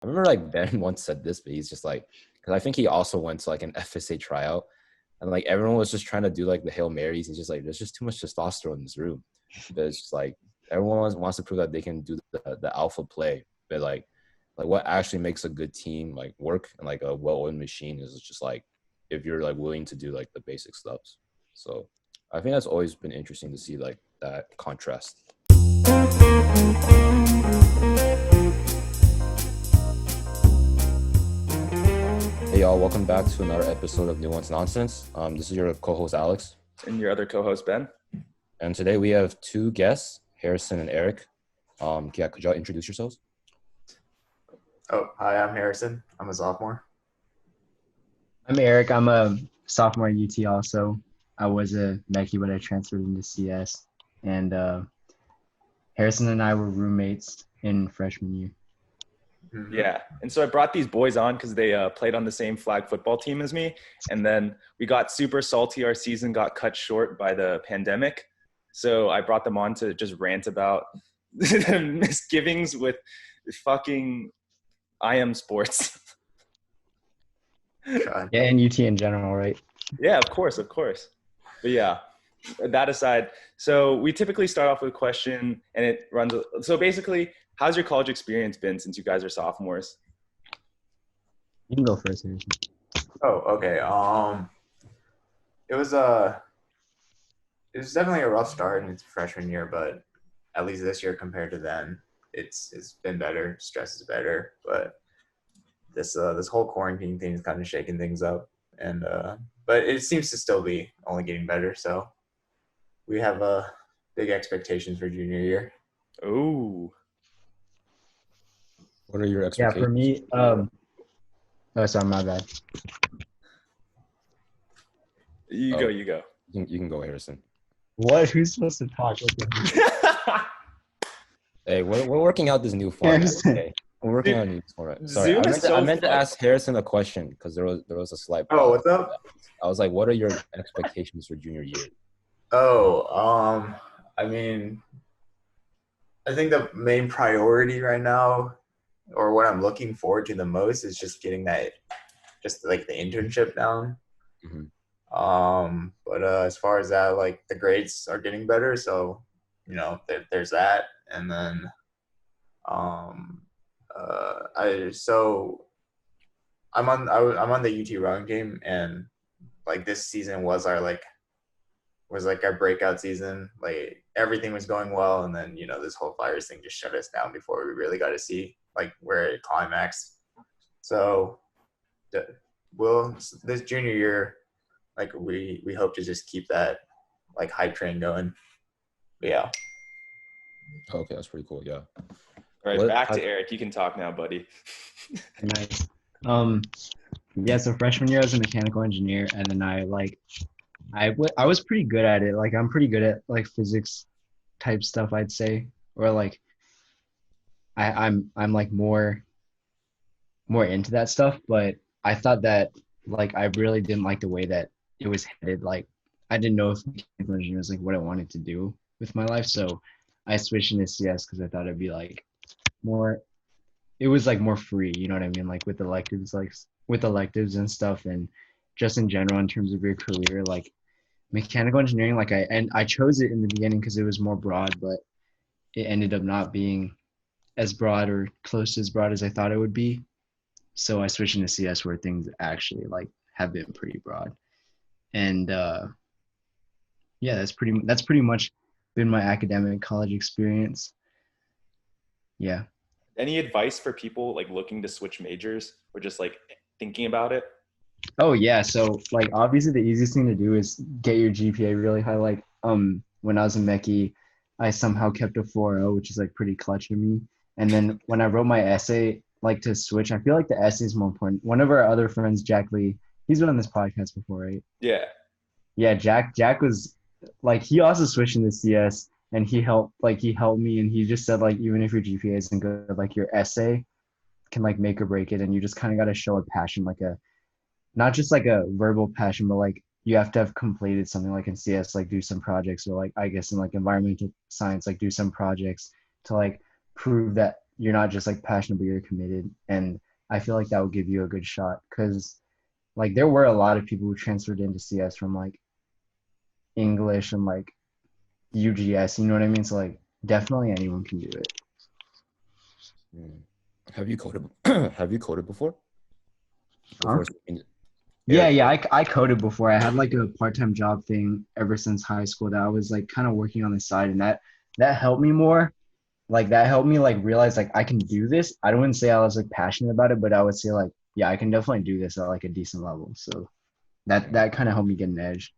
I remember like Ben once said this, but he's just like, because I think he also went to like an FSA tryout, and like everyone was just trying to do like the Hail Marys. He's just like, there's just too much testosterone in this room. But it's just like everyone wants to prove that they can do the alpha play, but like what actually makes a good team like work and like a well-oiled machine is just like if you're like willing to do like the basic steps. So I think that's always been interesting to see like that contrast. Hey y'all, welcome back to another episode of Nuanced Nonsense. This is your co-host Alex. And your other co-host Ben. And today we have two guests, Harrison and Eric. Yeah, could y'all introduce yourselves? Oh, hi, I'm Harrison. I'm a sophomore. I'm Eric. I'm a sophomore at UT also. I was a Mechie, but I transferred into CS. And Harrison and I were roommates in freshman year. Mm-hmm. Yeah. And so I brought these boys on because they played on the same flag football team as me. And then we got super salty. Our season got cut short by the pandemic. So I brought them on to just rant about misgivings with fucking IM sports. Yeah, and UT in general, right? Yeah, of course. But yeah, that aside, so we typically start off with a question and it runs. So basically, how's your college experience been since you guys are sophomores? You can go first, Harrison. Oh, okay. It was definitely a rough start in its freshman year, but at least this year compared to then, it's been better. Stress is better, but this whole quarantine thing is kind of shaking things up, and but it seems to still be only getting better. So we have big expectations for junior year. Oh, What are your Yeah, expectations? for me, oh, sorry, my bad. you go. You can go, Harrison. What? Who's supposed to talk? Hey, we're working out this new format. Okay? We're working on a new format. Sorry, Zoom is I meant to fun. ask Harrison a question because there was a slight. Oh, what's up? I was like, what are your expectations for junior year? Oh, I mean, I think the main priority right now, or what I'm looking forward to the most, is just getting just like the internship down. Mm-hmm. But as far as that, like the grades are getting better, so there's that, and then I'm on the UT rowing team, and like this season was our breakout season. Like everything was going well, and then this whole virus thing just shut us down before we really got to see like where it climaxed. So this junior year, like we hope to just keep that like hype train going. But yeah. Okay, that's pretty cool. Yeah. All right, back to Eric. You can talk now, buddy. Nice. Yeah, so freshman year I was a mechanical engineer, and then I was pretty good at it. Like I'm pretty good at like physics type stuff, I'd say, or like I'm like more into that stuff. But I thought that like I really didn't like the way that it was headed. Like I didn't know if mechanical engineering was like what I wanted to do with my life, so I switched into CS because I thought it'd be like more. It was like more free, you know what I mean? Like with electives and stuff, and just in general in terms of your career, like mechanical engineering, like I chose it in the beginning because it was more broad, but it ended up not being as broad or close to as broad as I thought it would be. So I switched into CS where things actually like have been pretty broad. And yeah, that's pretty much been my academic college experience. Yeah. Any advice for people like looking to switch majors or just like thinking about it? Oh yeah, so like obviously the easiest thing to do is get your GPA really high. Like when I was in Mechie, I somehow kept a 4.0, which is like pretty clutch to me. And then when I wrote my essay, like to switch, I feel like the essay is more important. One of our other friends, Jack Lee, he's been on this podcast before, right? Yeah. Yeah, Jack was like he also switched into CS, and he helped me, and he just said like even if your GPA isn't good, like your essay can like make or break it, and you just kind of got to show a passion, like a not just like a verbal passion, but like you have to have completed something, like in CS, like do some projects, or like I guess in like environmental science, like do some projects to like prove that you're not just like passionate, but you're committed. And I feel like that would give you a good shot because like there were a lot of people who transferred into CS from like English and like UGS, you know what I mean? So like definitely anyone can do it. Have you coded? Have you coded before? Huh? Switching to Yeah, air yeah, code? I coded before. I had like a part-time job thing ever since high school that I was like kind of working on the side, and that helped me more. Like that helped me like realize like I can do this. I don't want to say I was like passionate about it, but I would say like yeah, I can definitely do this at like a decent level. So that kind of helped me get an edge.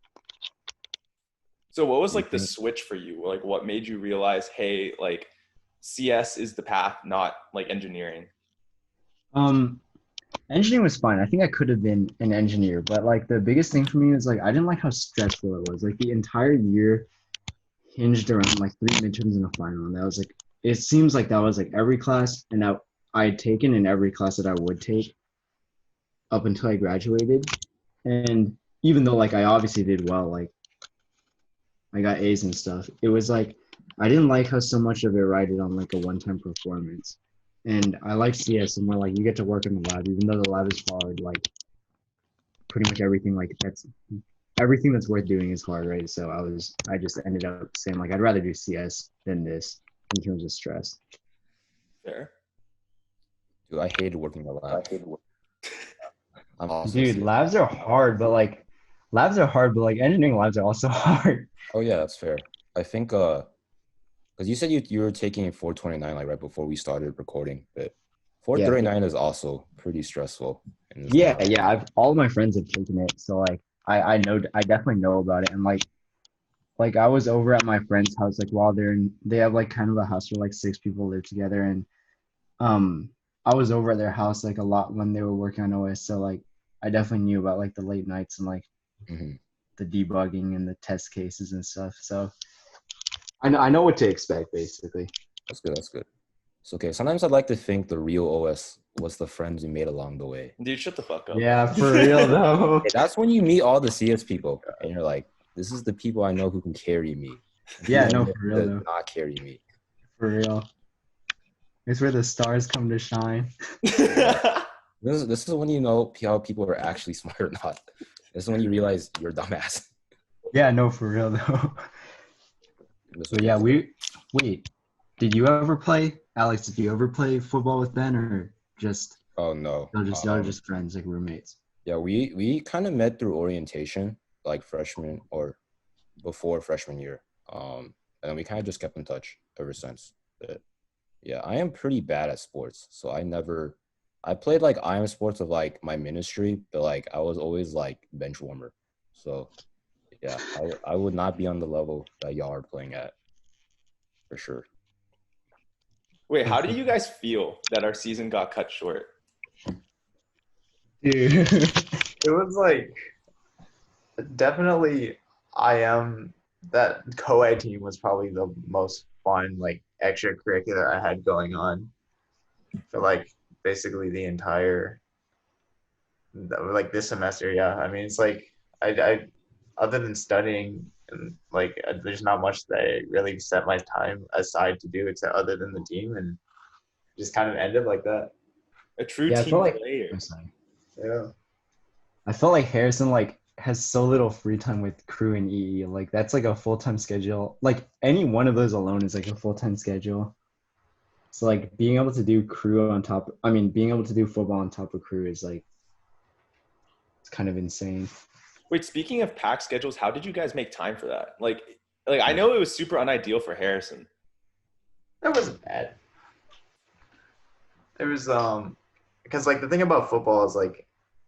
So what was Do you like the think? switch for you? Like what made you realize, hey, like CS is the path, not like engineering? Um, Engineering was fine. I think I could have been an engineer, but like the biggest thing for me was like I didn't like how stressful it was. Like the entire year hinged around like three midterms and a final, and that was like it seems like that was like every class, and I had taken in every class that I would take up until I graduated. And even though like I obviously did well, like I got A's and stuff, it was like I didn't like how so much of it rided on like a one-time performance. And I like CS and more like you get to work in the lab, even though the lab is hard, like pretty much everything like that's everything that's worth doing is hard, right? So I just ended up saying like I'd rather do CS than this in terms of stress. Fair. Dude, I hated working in the lab. I'm also Dude, serious. labs are hard, but like engineering labs are also hard. Oh yeah, that's fair. I think because you said you were taking 429 like right before we started recording, but Yeah. 439 is also pretty stressful in this Yeah, lab. yeah. I've all of my friends have taken it, so like I know I definitely know about it. And like I was over at my friend's house like while they have like kind of a house where like six people live together, and um I was over at their house like a lot when they were working on OS, so like I definitely knew about like the late nights and like Hmm. the debugging and the test cases and stuff. So I know what to expect basically. That's good. That's good. It's okay. Sometimes I'd like to think the real OS was the friends we made along the way. Dude, shut the fuck up. Yeah, for real though. Hey, that's when you meet all the CS people, and you're like, "This is the people I know who can carry me. Yeah, People I no, know for who real does though. not carry me." For real. It's where the stars come to shine. Yeah. This is when you know how people are actually smart or not. This is when you realize you're a dumbass. Yeah, no, for real though. It's But okay. yeah, wait. Did you ever play, Alex? Did you ever play football with Ben, or just Oh no. y'all just friends, like roommates? Yeah, we kind of met through orientation, like freshman or before freshman year. And then we kind of just kept in touch ever since. But yeah, I am pretty bad at sports, so I played like IM sports of like my ministry, but like I was always like bench warmer. So yeah, I would not be on the level that y'all are playing at for sure. Wait, how do you guys feel that our season got cut short? Dude. It was like definitely I am that co-ed team was probably the most fun like extracurricular I had going on for like basically the entire like this semester. Yeah, I mean it's like I other than studying and like there's not much that I really set my time aside to do except other than the team and just kind of ended like that. A true Yeah, I feel team like player. I'm sorry. Yeah. I felt like Harrison like has so little free time with crew and EE. Like that's like a full-time schedule. Like any one of those alone is like a full-time schedule. So like being able to do crew on top, I mean, being able to do football on top of crew is like it's kind of insane. Wait, speaking of pack schedules, how did you guys make time for that? Like I know it was super unideal for Harrison. That wasn't bad. There was because like the thing about football is like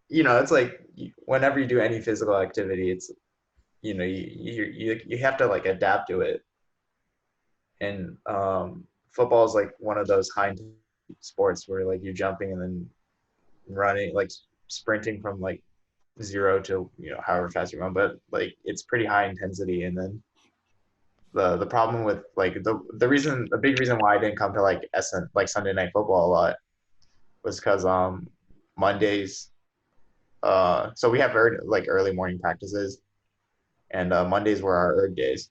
it's like whenever you do any physical activity it's you have to like adapt to it and football is like one of those high sports where like you're jumping and then running like sprinting from like zero to however fast you run but like it's pretty high intensity and then the problem with like the big reason why I didn't come to like like Sunday night football a lot was because Mondays so we have early morning practices and Mondays were our days.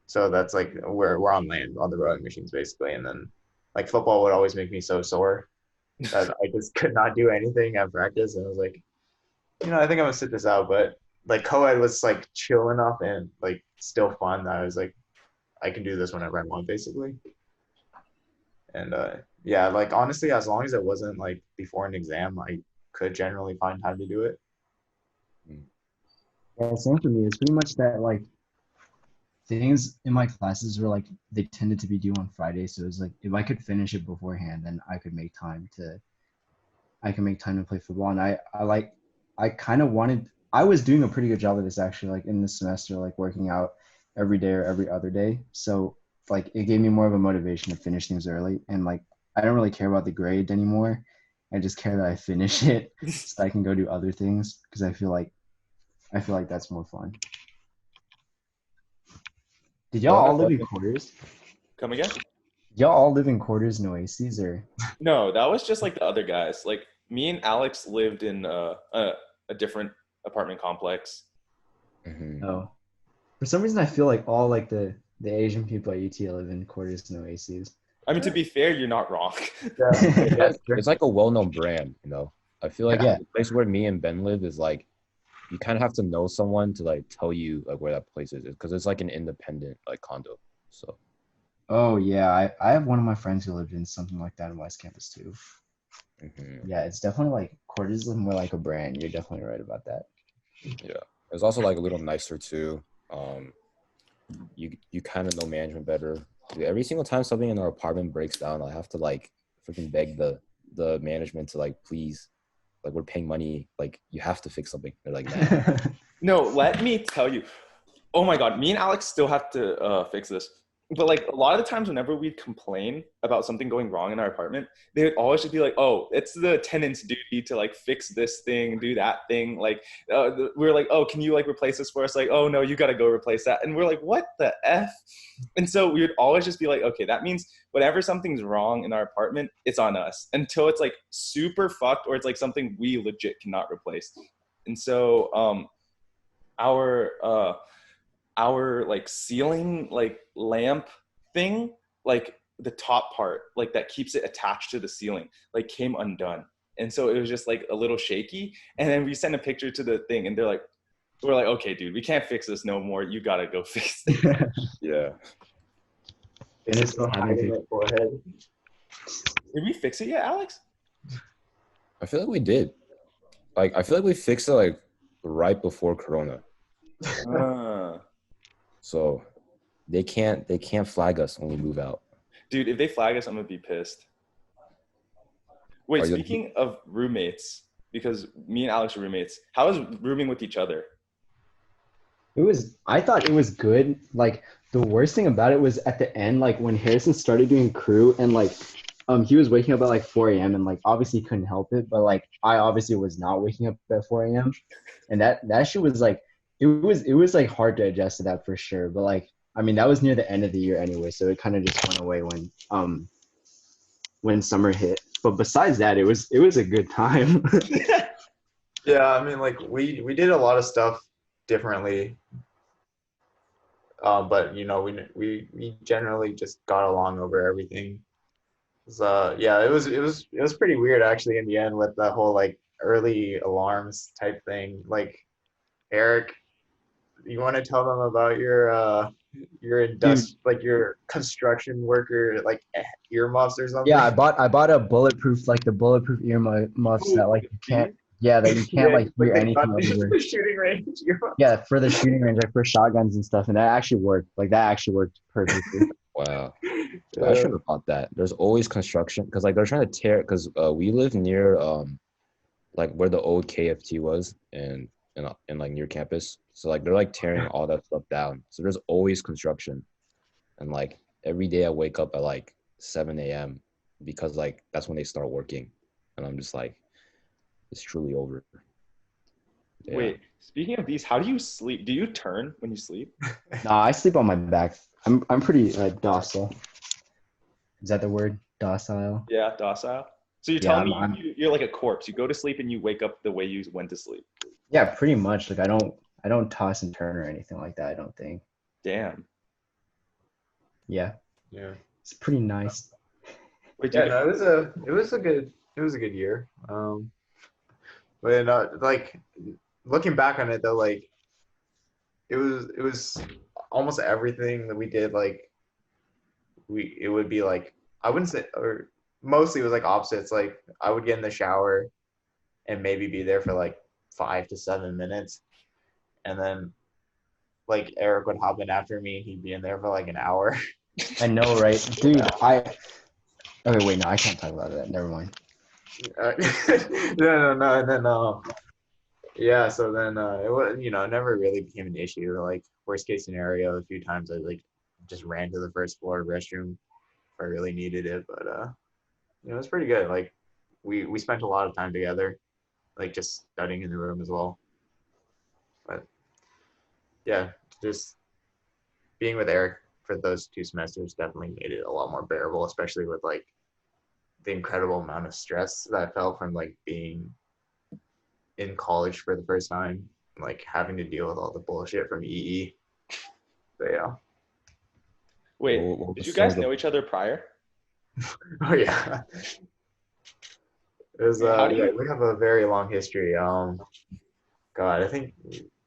So that's like we're on land on the rowing machines basically, and then like football would always make me so sore that I just could not do anything at practice. And I was like, I think I'm gonna sit this out. But like co-ed was like chill enough and like still fun that I was like, I can do this whenever I want, basically. And yeah, like honestly, as long as it wasn't like before an exam, I could generally find time to do it. Yeah, same for me. It's pretty much that like things in my classes were like they tended to be due on Friday, so it was like if I could finish it beforehand, then I can make time to play football. And I kind of wanted. I was doing a pretty good job of this actually, like in this semester, like working out every day or every other day. So like it gave me more of a motivation to finish things early, and like I don't really care about the grade anymore. I just care that I finish it so I can go do other things because I feel like that's more fun. Did y'all all live in quarters? Come again? Y'all all live in quarters in Oases or? No, that was just like the other guys. Like me and Alex lived in a different apartment complex. Mm-hmm. Oh, for some reason I feel like all like the Asian people at UT live in quarters in Oases. I mean, to be fair, you're not wrong. Yeah. It's like a well-known brand, you know. I feel like Yeah. the place where me and Ben live is like you kind of have to know someone to like tell you like where that place is because it's like an independent like condo. So. Oh yeah, I have one of my friends who lived in something like that in West Campus too. Mm-hmm. Yeah, it's definitely like quarters is more like a brand. You're definitely right about that. Yeah, it's also like a little nicer too. You kind of know management better. Dude, every single time something in our apartment breaks down, I have to like freaking beg the management to like please, like we're paying money, like you have to fix something. They're like, nah. No, let me tell you. Oh my God, me and Alex still have to fix this. But like a lot of the times whenever we'd complain about something going wrong in our apartment, they would always just be like, oh, it's the tenant's duty to like fix this thing, do that thing. Like we're like, oh, can you like replace this for us? Like, oh no, you got to go replace that. And we're like, what the F? And so we would always just be like, okay, that means whenever something's wrong in our apartment, it's on us until it's like super fucked or it's like something we legit cannot replace. And so our like ceiling like lamp thing, like the top part like that keeps it attached to the ceiling like came undone, and so it was just like a little shaky. And then we sent a picture to the thing and we're like, okay dude, we can't fix this no more, you gotta go fix it. Yeah. And it's still having to. Forehead. Did we fix it yet, Alex? I feel like we did. Like I feel like we fixed it like right before Corona. So they can't flag us when we move out. Dude, if they flag us, I'm gonna be pissed. Wait, speaking of roommates, because me and Alex are roommates, how is rooming with each other? I thought it was good. Like the worst thing about it was at the end, like when Harrison started doing crew and like he was waking up at like 4 a.m. and like obviously couldn't help it, but like I obviously was not waking up at 4 a.m. and that shit was like it was like hard to adjust to that for sure. But like I mean that was near the end of the year anyway, so it kind of just went away when summer hit. But besides that, it was a good time. Yeah, I mean like we did a lot of stuff differently. But we generally just got along over everything. So yeah, it was pretty weird actually in the end with the whole like early alarms type thing. Like Eric, you want to tell them about like your construction worker like earmuffs or something? Yeah, I bought a bulletproof like the bulletproof earmuffs that like you can't like hear anything over. The shooting range earmuffs. Yeah, for the shooting range, like for shotguns and stuff, and that actually worked. Like that actually worked perfectly. Wow. I should have bought that. There's always construction because like they're trying to tear because we live near like where the old KFT was and like near campus. So like they're like tearing all that stuff down. So there's always construction. And like every day I wake up at like 7 a.m. because like that's when they start working. And I'm just like, it's truly over. Yeah. Wait, speaking of these, how do you sleep? Do you turn when you sleep? Nah, I sleep on my back. I'm pretty docile. Is that the word? Docile? Yeah, docile. So you're telling me you're like a corpse. You go to sleep and you wake up the way you went to sleep. Yeah, pretty much. Like I don't toss and turn or anything like that, I don't think. Damn. Yeah. Yeah. It's pretty nice. Wait, Yeah, dude. no, it was a good year. But like looking back on it though, like it was almost everything that we did. Like it would be like I wouldn't say, or mostly it was like opposites. Like I would get in the shower and maybe be there for like 5 to 7 minutes, and then like Eric would hop in after me. He'd be in there for like an hour. I know, right, dude? Okay, wait, no, I can't talk about that. Never mind. No, and then yeah, so then it was, it never really became an issue. Like worst case scenario, a few times I like just ran to the first floor restroom if I really needed it, but it was pretty good. Like we spent a lot of time together, like just studying in the room as well. But yeah, just being with Eric for those 2 semesters definitely made it a lot more bearable, especially with like the incredible amount of stress that I felt from like being in college for the first time, like having to deal with all the bullshit from EE. So yeah. Wait, What did was you some of guys the know each other prior? Oh yeah. It was Wait, how do yeah, you? we have a very long history. God, I think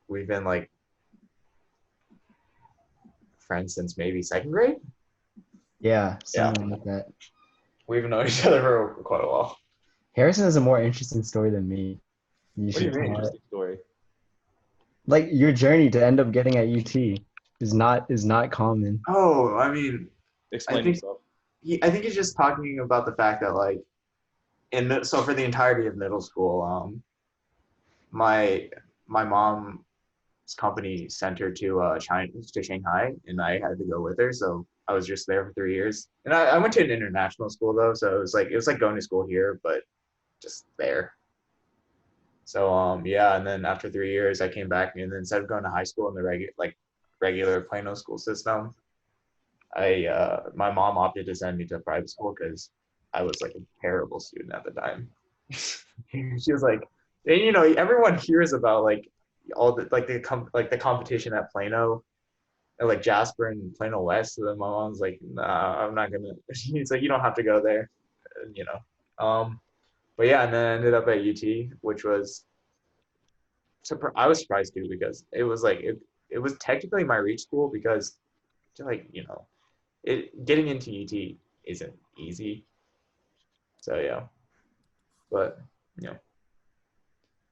we've been like friends since maybe second grade. Yeah, Yeah. something like that. We've known each other for quite a while. Harrison has a more interesting story than me. You What do you should mean? tell it. Interesting story. Like your journey to end up getting at UT is not common. Oh, I mean, I Explain think yourself. I think he's just talking about the fact that like so for the entirety of middle school, my my mom's company sent her to China to Shanghai, and I had to go with her. So I was just there for 3 years, and I went to an international school though, so it was like going to school here, but just there. So yeah, and then after 3 years, I came back, and then instead of going to high school in the regular Plano school system, I my mom opted to send me to private school because I was like a terrible student at the time. She was like, and everyone hears about like all the like the competition at Plano and like Jasper and Plano West. So then my mom's like, nah, I'm not gonna. She's like, you don't have to go there, you know. But yeah, and then I ended up at UT, which was I was surprised too because it was like it was technically my reach school because like it getting into UT isn't easy. So yeah, but you know.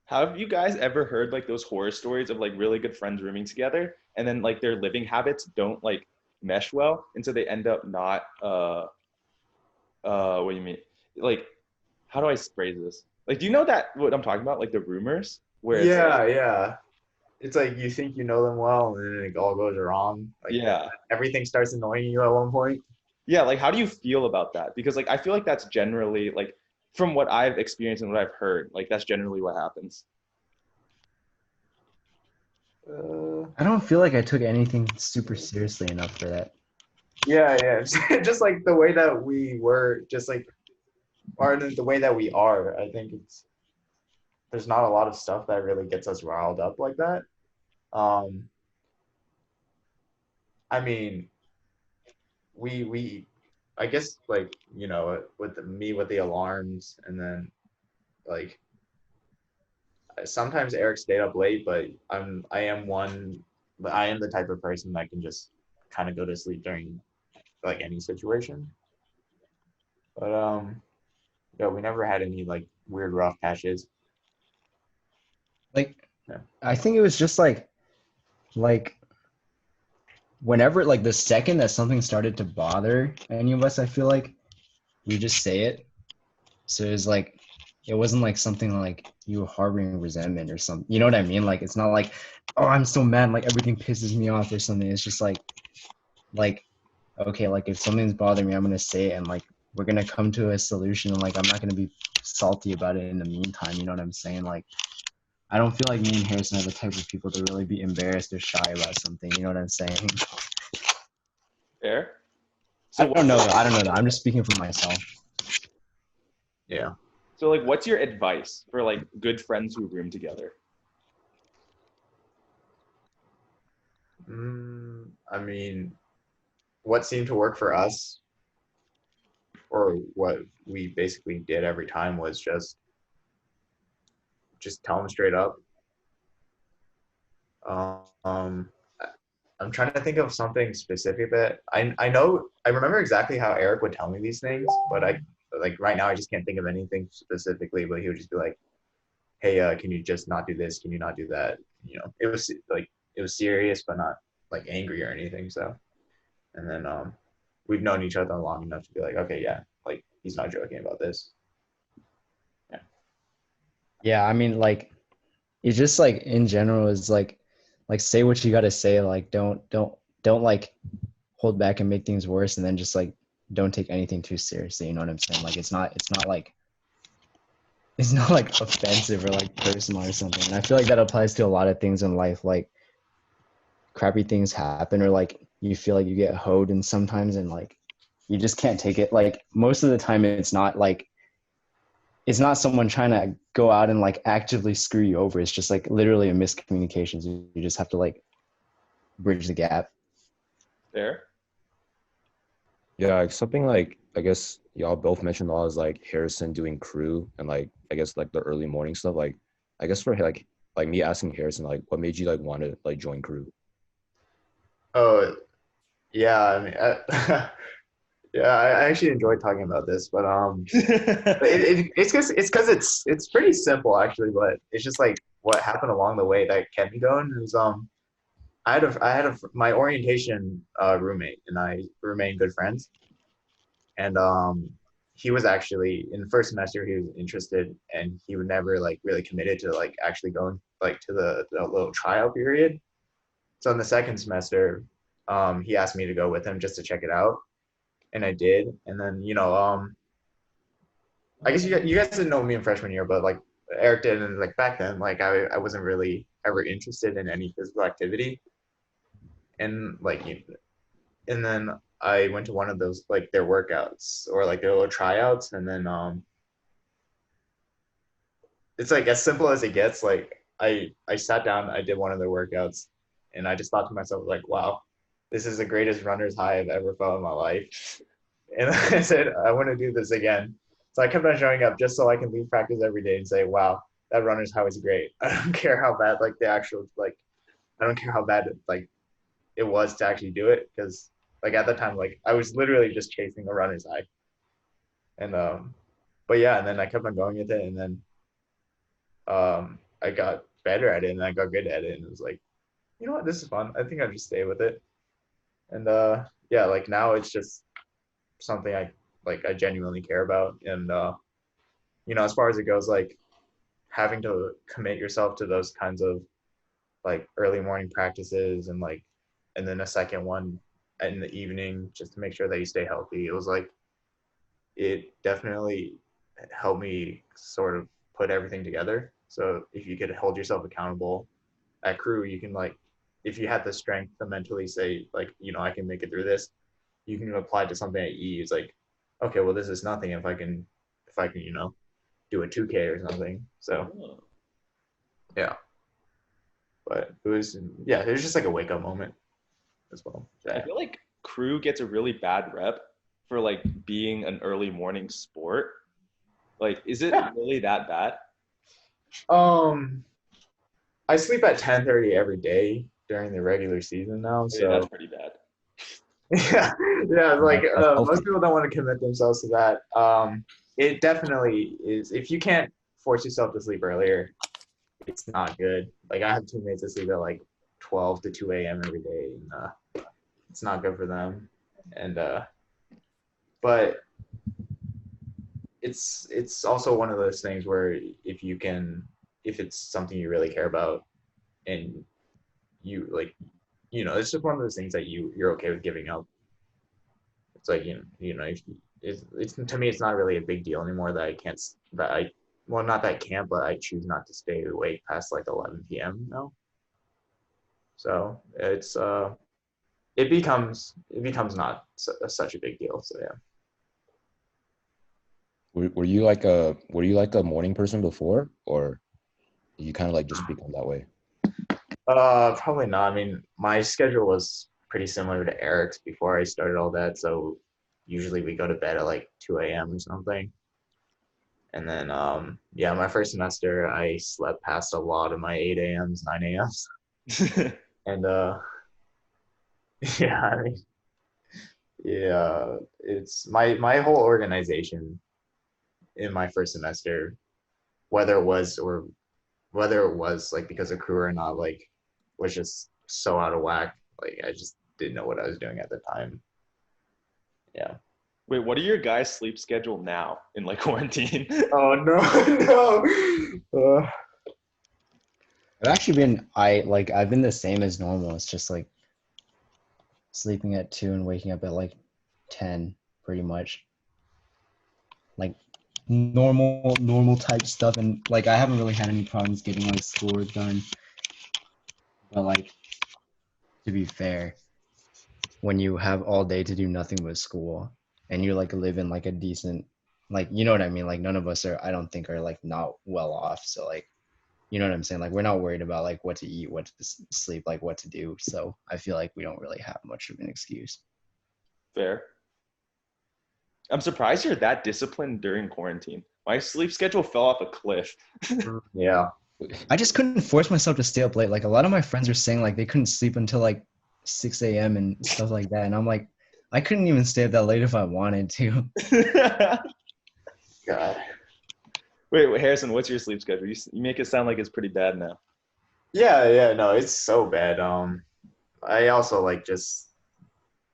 Have you guys ever heard like those horror stories of like really good friends rooming together and then like their living habits don't like mesh well and so they end up not what do you mean? Like how do I phrase this? Like do you know that what I'm talking about? Like the rumors where it's like Yeah. It's like you think you know them well, and then it all goes wrong. Like yeah. everything starts annoying you at one point. Yeah, like how do you feel about that? Because like I feel like that's generally like from what I've experienced and what I've heard, like that's generally what happens. Uh, I don't feel like I took anything super seriously enough for that. yeah. Just like the way that we were, just like, or the way that we are. I think there's not a lot of stuff that really gets us riled up like that. Um, I mean, we I guess like with me with the alarms, and then like sometimes Eric stayed up late, but I am the type of person that can just kind of go to sleep during like any situation. But yeah, we never had any like weird rough patches. Like Yeah. I think it was just like whenever like the second that something started to bother any of us, I feel like we just say it. So it was like it wasn't like something like you were harboring resentment or something. You know what I mean? Like it's not like, oh, I'm so mad, like everything pisses me off or something. It's just like okay, like if something's bothering me, I'm gonna say it and like we're gonna come to a solution and like I'm not gonna be salty about it in the meantime. You know what I'm saying? Like I don't feel like me and Harrison are the type of people to really be embarrassed or shy about something. You know what I'm saying? Fair. I So don't what's know. your I don't know. I'm just speaking for myself. Yeah. so like what's your advice for like good friends who room together? I mean, what seemed to work for us or what we basically did every time was just tell him straight up. Um, I'm trying to think of something specific that I know. I remember exactly how Eric would tell me these things, but I like right now I just can't think of anything specifically. But he would just be like, "Hey, can you just not do this? Can you not do that?" It was like it was serious, but not like angry or anything. So, and then we've known each other long enough to be like, okay, yeah, like he's not joking about this. Yeah. Yeah, I mean, like, it's just like in general is like say what you got to say. Like, don't like hold back and make things worse, and then just like don't take anything too seriously. You know what I'm saying? Like, it's not like offensive or like personal or something. And I feel like that applies to a lot of things in life. Like, crappy things happen, or like you feel like you get hoed, and sometimes, and like you just can't take it. Like, most of the time, it's not someone trying to go out and like actively screw you over. It's just like literally a miscommunication. You just have to like bridge the gap. There. Yeah, like something like I guess y'all both mentioned all is like Harrison doing crew and like I guess like the early morning stuff. Like I guess for like me asking Harrison like what made you like want to like join crew? Oh, yeah. I mean, yeah, I actually enjoyed talking about this, but it's pretty simple actually, but it's just like what happened along the way that kept me going is I had my orientation roommate, and I remained good friends, and he was actually in the first semester he was interested, and he would never like really committed to like actually going like to the little trial period. So in the second semester, he asked me to go with him just to check it out, and I did. And then I guess you guys didn't know me in freshman year, but like Eric did, and like back then, like I wasn't really ever interested in any physical activity, and like and then I went to one of those like their workouts or like their little tryouts, and then it's like as simple as it gets. Like I sat down, I did one of their workouts, and I just thought to myself like, wow, this is the greatest runner's high I've ever felt in my life. And I said, I want to do this again. So I kept on showing up just so I can leave practice every day and say, wow, that runner's high was great. I don't care how bad like the actual like I don't care how bad it was to actually do it, because like at the time like I was literally just chasing a runner's high. And but yeah, and then I kept on going with it, and then I got better at it, and I got good at it, and it was like, you know what, this is fun. I think I'll just stay with it. And yeah, like now it's just something I genuinely care about. And as far as it goes, like having to commit yourself to those kinds of like early morning practices, and then a second one in the evening just to make sure that you stay healthy. It was like it definitely helped me sort of put everything together. So if you could hold yourself accountable at crew, you can like if you had the strength to mentally say like, I can make it through this, you can apply to something at E. It's like, okay, well, this is nothing if I can do a 2K or something. So yeah, but it was just like a wake up moment as well. I feel like crew gets a really bad rep for like being an early morning sport. Like, is it really that bad? I sleep at 10:30 every day during the regular season now, so that's pretty bad. yeah, like most people don't want to commit themselves to that. It definitely is. If you can't force yourself to sleep earlier, it's not good. Like I have teammates that sleep at like 12 to 2 a.m. every day, and it's not good for them. And but it's also one of those things where if it's something you really care about, and you like, it's just one of those things that you're okay with giving up. It's like it's to me it's not really a big deal anymore that I can't that I well not that I can't, but I choose not to stay awake past like 11 p.m. now. So it becomes not such a big deal. So yeah. Were you like a morning person before, or did you kind of like just become that way? Probably not. I mean, my schedule was pretty similar to Eric's before I started all that. So, usually we go to bed at like 2 a.m. or something. And then, my first semester, I slept past a lot of my 8 a.m.s, 9 a.m.s. And, yeah, I mean, yeah, it's my whole organization in my first semester, whether it was like because of crew or not, like was just so out of whack. Like I just didn't know what I was doing at the time. Yeah. Wait, what are your guys' sleep schedule now in like quarantine? Oh no, no. I've been the same as normal. It's just like sleeping at 2 and waking up at like 10 pretty much. Like normal type stuff, and like I haven't really had any problems getting like schoolwork done. But like, to be fair, when you have all day to do nothing but school and you like live in like a decent, like, you know what I mean? Like none of us are, I don't think, are like not well off. So like, you know what I'm saying? Like we're not worried about like what to eat, what to sleep, like what to do. So I feel like we don't really have much of an excuse. Fair. I'm surprised you're that disciplined during quarantine. My sleep schedule fell off a cliff. Yeah. I just couldn't force myself to stay up late. Like a lot of my friends are saying like they couldn't sleep until like 6 a.m. and stuff like that. And I'm like, I couldn't even stay up that late if I wanted to. God. Wait, Harrison, what's your sleep schedule? You make it sound like it's pretty bad now. Yeah, no, it's so bad. I also like just,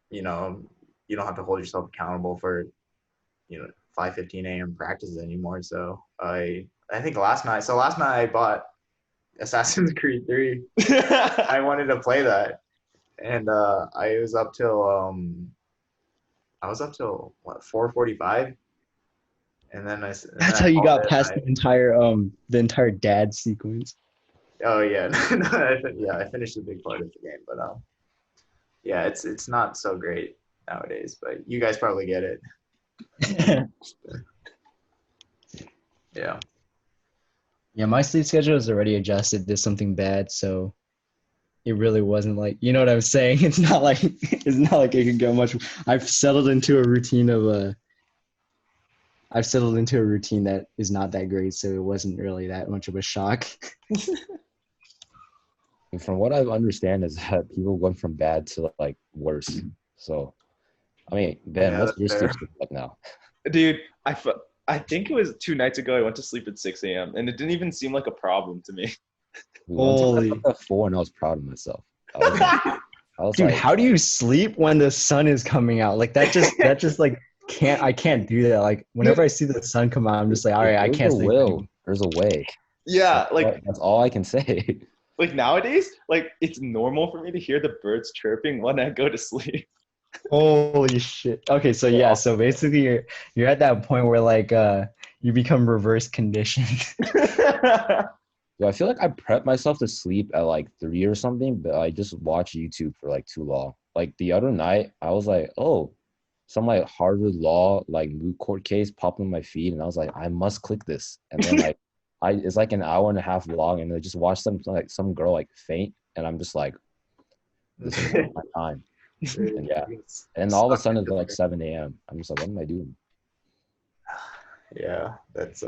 you don't have to hold yourself accountable for, 5:15 a.m. practices anymore. So I think last night I bought Assassin's Creed 3. I wanted to play that, and I was up till what, 4:45, and then That's how you got past the entire dad sequence. Oh yeah, yeah, I finished a big part of the game, but yeah, it's not so great nowadays, but you guys probably get it. Yeah. Yeah, my sleep schedule is already adjusted to something bad, so it really wasn't like, you know what I'm saying? It's not like it could go much. I've settled into a routine that is not that great, so it wasn't really that much of a shock. From what I understand is that people went from bad to like worse. So, I mean, Ben, Yeah, what's your that's sleep fair. schedule like now? Dude, I think it was 2 nights ago I went to sleep at 6 a.m. and it didn't even seem like a problem to me. One time I Holy. slept at 4 and I was proud of myself. I was Dude, like, how do you sleep when the sun is coming out? Like that just like I can't do that. Like whenever I see the sun come out, I'm just like, all right, I there's can't a sleep will. anymore. There's a way. Yeah, That's all I can say. like nowadays, like it's normal for me to hear the birds chirping when I go to sleep. Holy shit. Okay, so yeah, so basically you're at that point where like you become reverse conditioned. Yeah, I feel like I prep myself to sleep at like 3 or something, but I just watch YouTube for like too long. Like the other night, I was like, oh, some like Harvard Law like moot court case popped in my feed, and I was like, I must click this. And then like it's like an hour and a half long, and I just watched some girl like faint, and I'm just like, this is not my time. And yeah, and all of a sudden it's like 7 a.m. I'm just like, what am I doing? Yeah, that's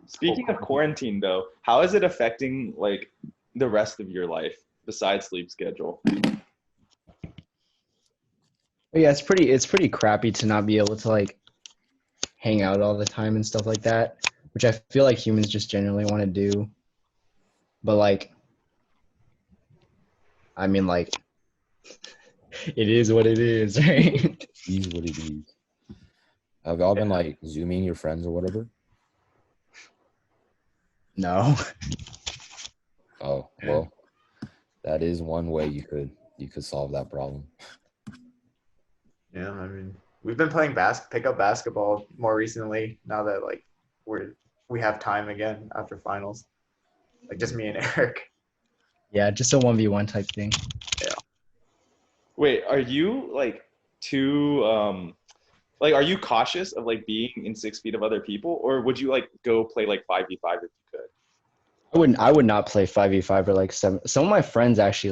Speaking of quarantine though, how is it affecting like the rest of your life besides sleep schedule? Yeah, it's pretty crappy to not be able to like hang out all the time and stuff like that, which I feel like humans just generally want to do. But like, I mean, like, it is what it is, right? It is what it is. Have y'all been like Zooming your friends or whatever? No. Oh, well, that is one way you could solve that problem. Yeah, I mean, we've been playing pickup basketball more recently now that like we have time again after finals. Like just me and Eric. Yeah, just a 1v1 type thing. Yeah. Wait, are you like too like are you cautious of like being in 6 feet of other people, or would you like go play like 5v5 if you could? I would not play 5v5 or like 7. Some of my friends actually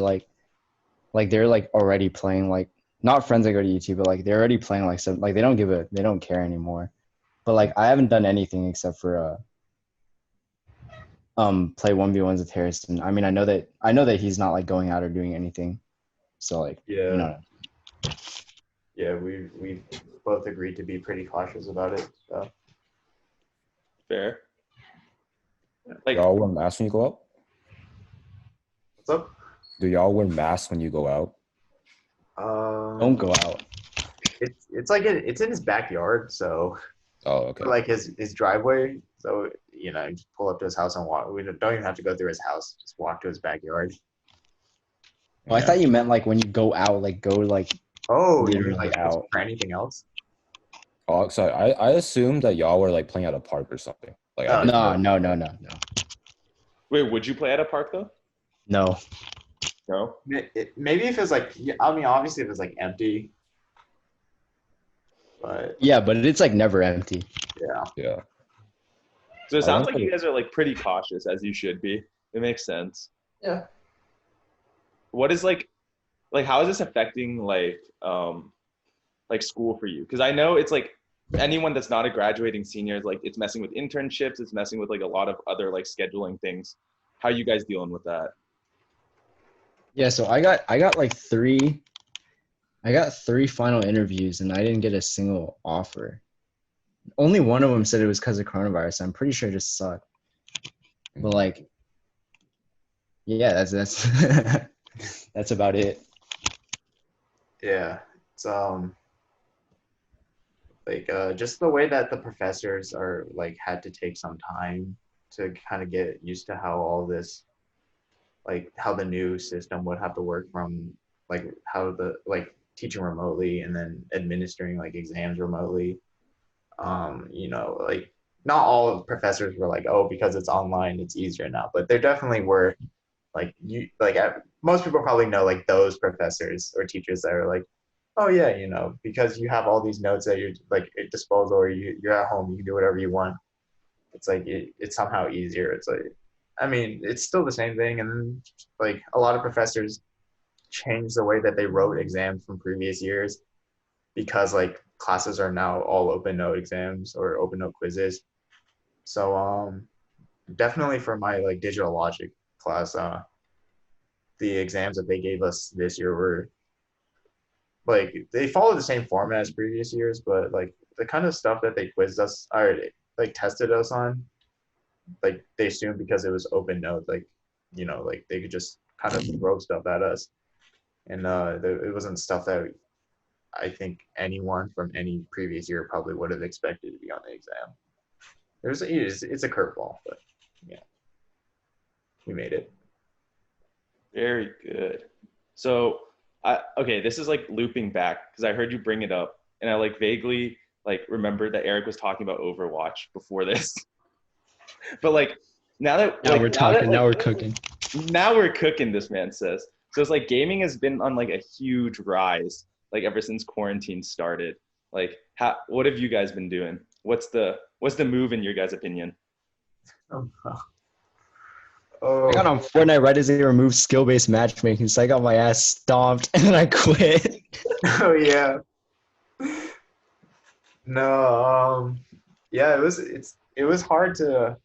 like they're like already playing like not friends that go to UT, but like they're already playing like some, like they don't care anymore. But like I haven't done anything except for play 1v1s with Harrison. I mean, I know that he's not like going out or doing anything. So like, Yeah. you know. Yeah, we both agreed to be pretty cautious about it. So Fair. Like, Y'all wear masks when you go out? what's up? Do y'all wear masks when you go out? Don't go out. It's like it's in his backyard, so Oh, okay. like his driveway. So you know, just pull up to his house and walk. We don't even have to go through his house. Just walk to his backyard. Oh, I thought you meant like when you go out, like go like Oh, you mean literally like out. for anything else? Oh, sorry. I assumed that y'all were like playing at a park or something. Like I No. didn't. No. wait, would you play at a park though? No. No. Maybe if it's like, I mean, obviously if it's like empty, but Yeah, but it's like never empty. yeah. Yeah. So it I sounds went like you to- guys are like pretty cautious, as you should be. It makes sense. Yeah. What is like how is this affecting like school for you? Because I know it's like anyone that's not a graduating senior is like it's messing with internships, it's messing with like a lot of other like scheduling things. How are you guys dealing with that? Yeah, so I got like three final interviews and I didn't get a single offer. Only one of them said it was because of coronavirus. I'm pretty sure it just sucked. But like, yeah, that's that's about it. Yeah. It's like just the way that the professors are like had to take some time to kind of get used to how all this, like how the new system would have to work, from like how the like teaching remotely and then administering like exams remotely. You know, like not all professors were like, oh, because it's online it's easier now, but there definitely were like most people probably know like those professors or teachers that are like, oh yeah, you know, because you have all these notes at your like at disposal, or you're at home, you can do whatever you want. It's like it's somehow easier. It's like, I mean, it's still the same thing. And then like a lot of professors changed the way that they wrote exams from previous years, because like classes are now all open note exams or open note quizzes. So definitely for my like digital logic class, the exams that they gave us this year were like, they follow the same format as previous years, but like the kind of stuff that they quizzed us or like tested us on, like they assumed because it was open note, like, you know, like they could just kind of throw stuff at us. And it wasn't stuff that I think anyone from any previous year probably would have expected to be on the exam. It's a curveball, but yeah, we made it. Very good. So okay, this is like looping back because I heard you bring it up and I like vaguely like remembered that Eric was talking about Overwatch before this. But like now that Now like, we're talking. Now we're cooking. Now we're cooking, this man says. So it's like gaming has been on like a huge rise like ever since quarantine started. Like what have you guys been doing? What's the move in your guys' opinion? Oh, I got on Fortnite right as they removed skill-based matchmaking, so I got my ass stomped and then I quit. oh yeah. No, yeah, it was hard to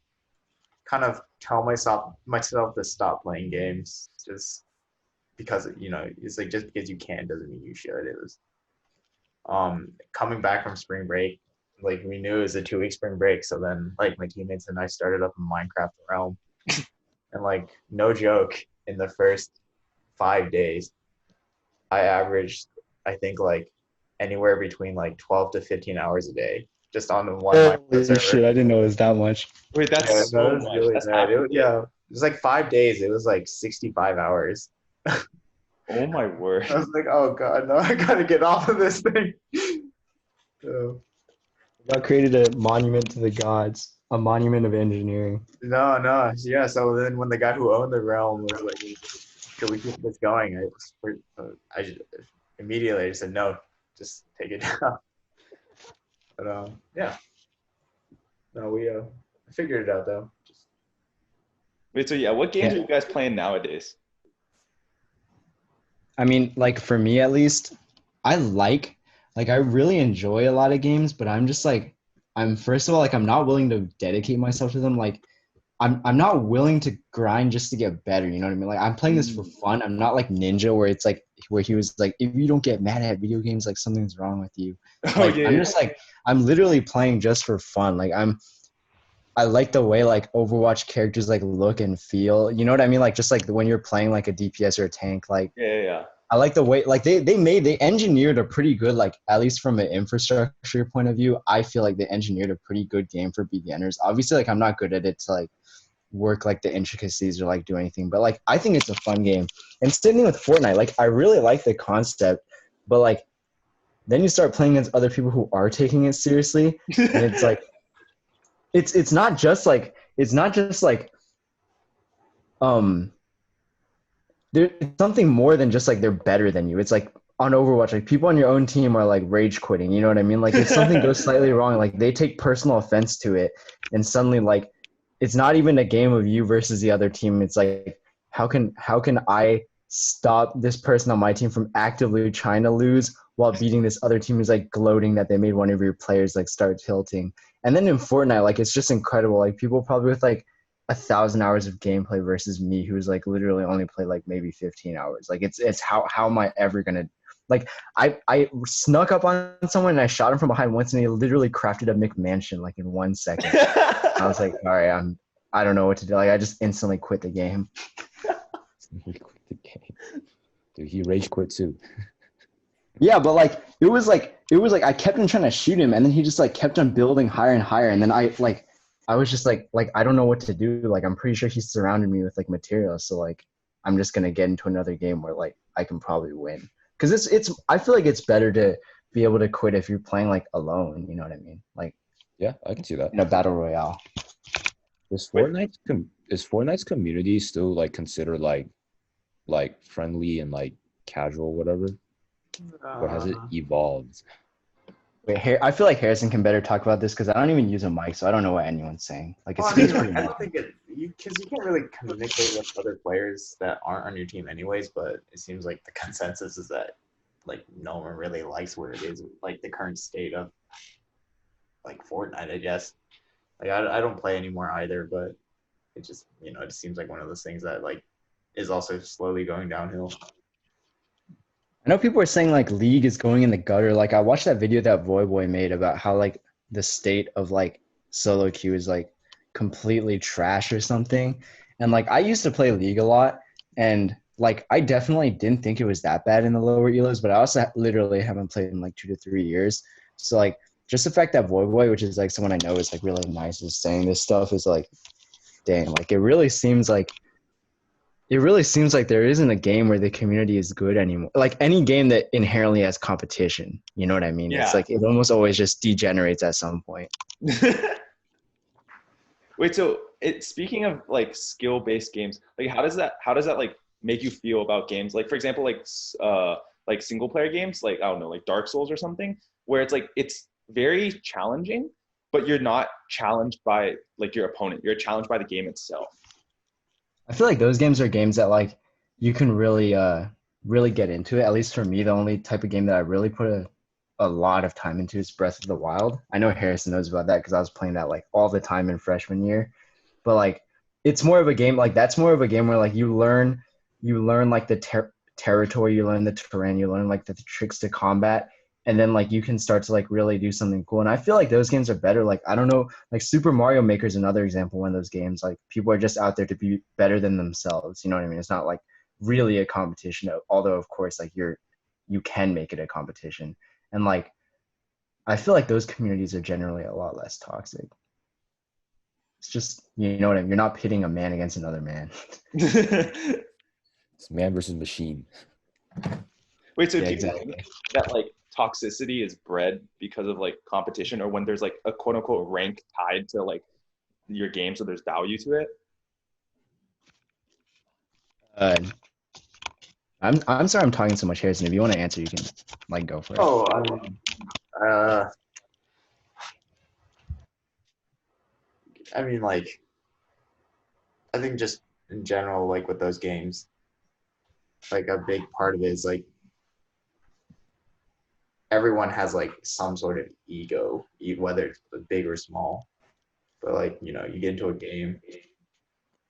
kind of tell myself to stop playing games, just because, you know, it's like just because you can doesn't mean you should. It was coming back from spring break, like we knew it was a 2-week spring break, so then like my teammates and I started up a Minecraft realm, and like no joke, in the first 5 days, I averaged, I think, like anywhere between like 12 to 15 hours a day just on the one Minecraft Holy server. shit, I didn't know it was that much. Wait, that's Yeah, so no, it was much. really That's bad. absolutely- It was like 5 days. It was like 65 hours. Oh my word. I was like, oh god, no, I gotta get off of this thing. So, I created a monument to the gods, a monument of engineering. no, yeah. So then, when the guy who owned the realm was like, "Can we keep this going?" I just immediately just said, "No, just take it down." But yeah, no, we figured it out though. Wait, so yeah, what games Yeah. are you guys playing nowadays? I mean, like for me at least, I I really enjoy a lot of games, but I'm just like I'm first of all like I'm not willing to dedicate myself to them. Like I'm not willing to grind just to get better. You know what I mean? Like I'm playing this for fun. I'm not like Ninja where it's like where he was like, if you don't get mad at video games, like something's wrong with you. Oh Like yeah, I'm yeah. just like I'm literally playing just for fun. Like I like the way like Overwatch characters like look and feel. You know what I mean? Like just like when you're playing like a DPS or a tank, like Yeah, yeah, yeah. I like the way like they engineered a pretty good like at least from an infrastructure point of view. I feel like they engineered a pretty good game for beginners. Obviously, like I'm not good at it to like work like the intricacies or like do anything, but like I think it's a fun game. And sitting with Fortnite, like I really like the concept, but like then you start playing against other people who are taking it seriously, and it's like it's not just like um there's something more than just like they're better than you. It's like on Overwatch, like people on your own team are like rage quitting. You know what I mean? Like if something goes slightly wrong, like they take personal offense to it, and suddenly like it's not even a game of you versus the other team. It's like how can I stop this person on my team from actively trying to lose while beating this other team who's like gloating that they made one of your players like start tilting. And then in Fortnite, like it's just incredible. Like people probably with like 1,000 hours of gameplay versus me who's like literally only played like maybe 15 hours. Like it's how am I ever gonna like I snuck up on someone and I shot him from behind once and he literally crafted a McMansion like in 1 second. I was like, all right, I don't know what to do. Like I just instantly quit the game. He quit the game. Dude, he rage quit too. Yeah, but like it was like I kept on trying to shoot him and then he just like kept on building higher and higher and then I was just like I don't know what to do. Like I'm pretty sure he surrounded me with like material, so like I'm just gonna get into another game where like I can probably win. Because it's I feel like it's better to be able to quit if you're playing like alone. You know what I mean? Like Yeah, I can see that. in a battle royale. Wait. Is Fortnite's community still like considered like friendly and like casual, whatever? Or has it evolved? Wait, I feel like Harrison can better talk about this because I don't even use a mic, so I don't know what anyone's saying. Like it Well, I seems mean, pretty. I don't think because you can't really communicate with other players that aren't on your team anyways. But it seems like the consensus is that like no one really likes where it is, like the current state of like Fortnite, I guess. Like I don't play anymore either, but it just it just seems like one of those things that like is also slowly going downhill. I know people are saying like League is going in the gutter. Like I watched that video that Boy made about how like the state of like solo queue is like completely trash or something. And like I used to play League a lot and like I definitely didn't think it was that bad in the lower elos, but I also literally haven't played in like 2 to 3 years. So like just the fact that Boy, which is like someone I know is like really nice, is saying this stuff is like, dang, like it really seems like there isn't a game where the community is good anymore. Like any game that inherently has competition, you know what I mean? It's Yeah. like it almost always just degenerates at some point. Wait, so speaking of like skill-based games, like how does that like make you feel about games? Like for example, like single player games, like I don't know, like Dark Souls or something, where it's like it's very challenging, but you're not challenged by like your opponent. You're challenged by the game itself. I feel like those games are games that like you can really get into it. At least for me, the only type of game that I really put a lot of time into is Breath of the Wild. I know Harrison knows about that because I was playing that like all the time in freshman year. But like it's more of a game like that's more of a game where like you learn like the territory, you learn the terrain, you learn like the tricks to combat, and then like you can start to like really do something cool. And I feel like those games are better. Like I don't know, like Super Mario Maker is another example. One of those games like people are just out there to be better than themselves. You know what I mean? It's not like really a competition, although of course like you can make it a competition. And like I feel like those communities are generally a lot less toxic. It's just you know what I mean. You're not pitting a man against another man. It's man versus machine. Wait, so Yeah, do you exactly. think that like toxicity is bred because of like competition or when there's like a quote unquote rank tied to like your game, so there's value to it? Uh, I'm sorry I'm talking so much, Harrison. If you want to answer, you can like go for it. Oh, I mean, like I think just in general, like with those games, like a big part of it is like everyone has like some sort of ego, whether it's big or small. But like, you know, you get into a game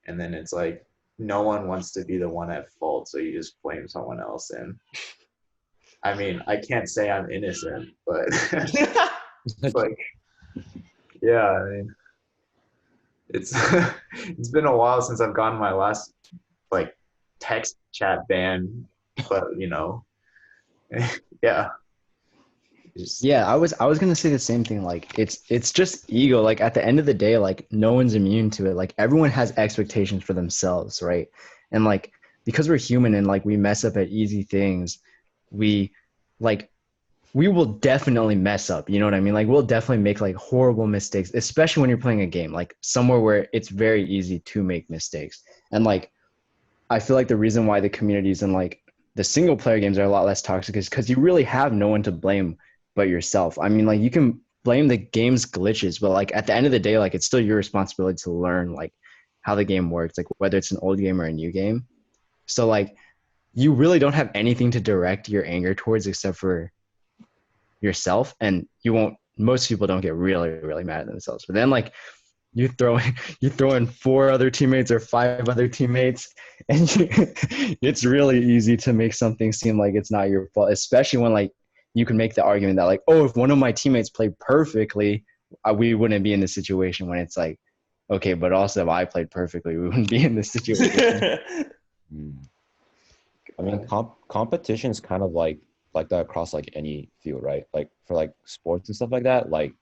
and then it's like no one wants to be the one at fault, so you just blame someone else. And I mean, I can't say I'm innocent, but like, yeah, I mean, it's it's been a while since I've gotten my last like text chat ban, but you know, yeah. Just, Yeah, I was gonna say the same thing. Like it's just ego. Like at the end of the day, like no one's immune to it. Like everyone has expectations for themselves, right? And like because we're human and like we mess up at easy things, we like we will definitely mess up. You know what I mean? Like we'll definitely make like horrible mistakes, especially when you're playing a game, like somewhere where it's very easy to make mistakes. And like I feel like the reason why the communities and like the single player games are a lot less toxic is because you really have no one to blame but yourself. I mean, like you can blame the game's glitches, but like at the end of the day, like it's still your responsibility to learn like how the game works, like whether it's an old game or a new game. So like you really don't have anything to direct your anger towards except for yourself, and you won't. Most people don't get really, really mad at themselves. But then like you throw in 4 other teammates or 5 other teammates, and it's really easy to make something seem like it's not your fault, especially when like you can make the argument that like, oh, if one of my teammates played perfectly, we wouldn't be in this situation. When it's like, okay, but also if I played perfectly, we wouldn't be in this situation. I mean, competition is kind of like that across like any field, right? Like for like sports and stuff like that, like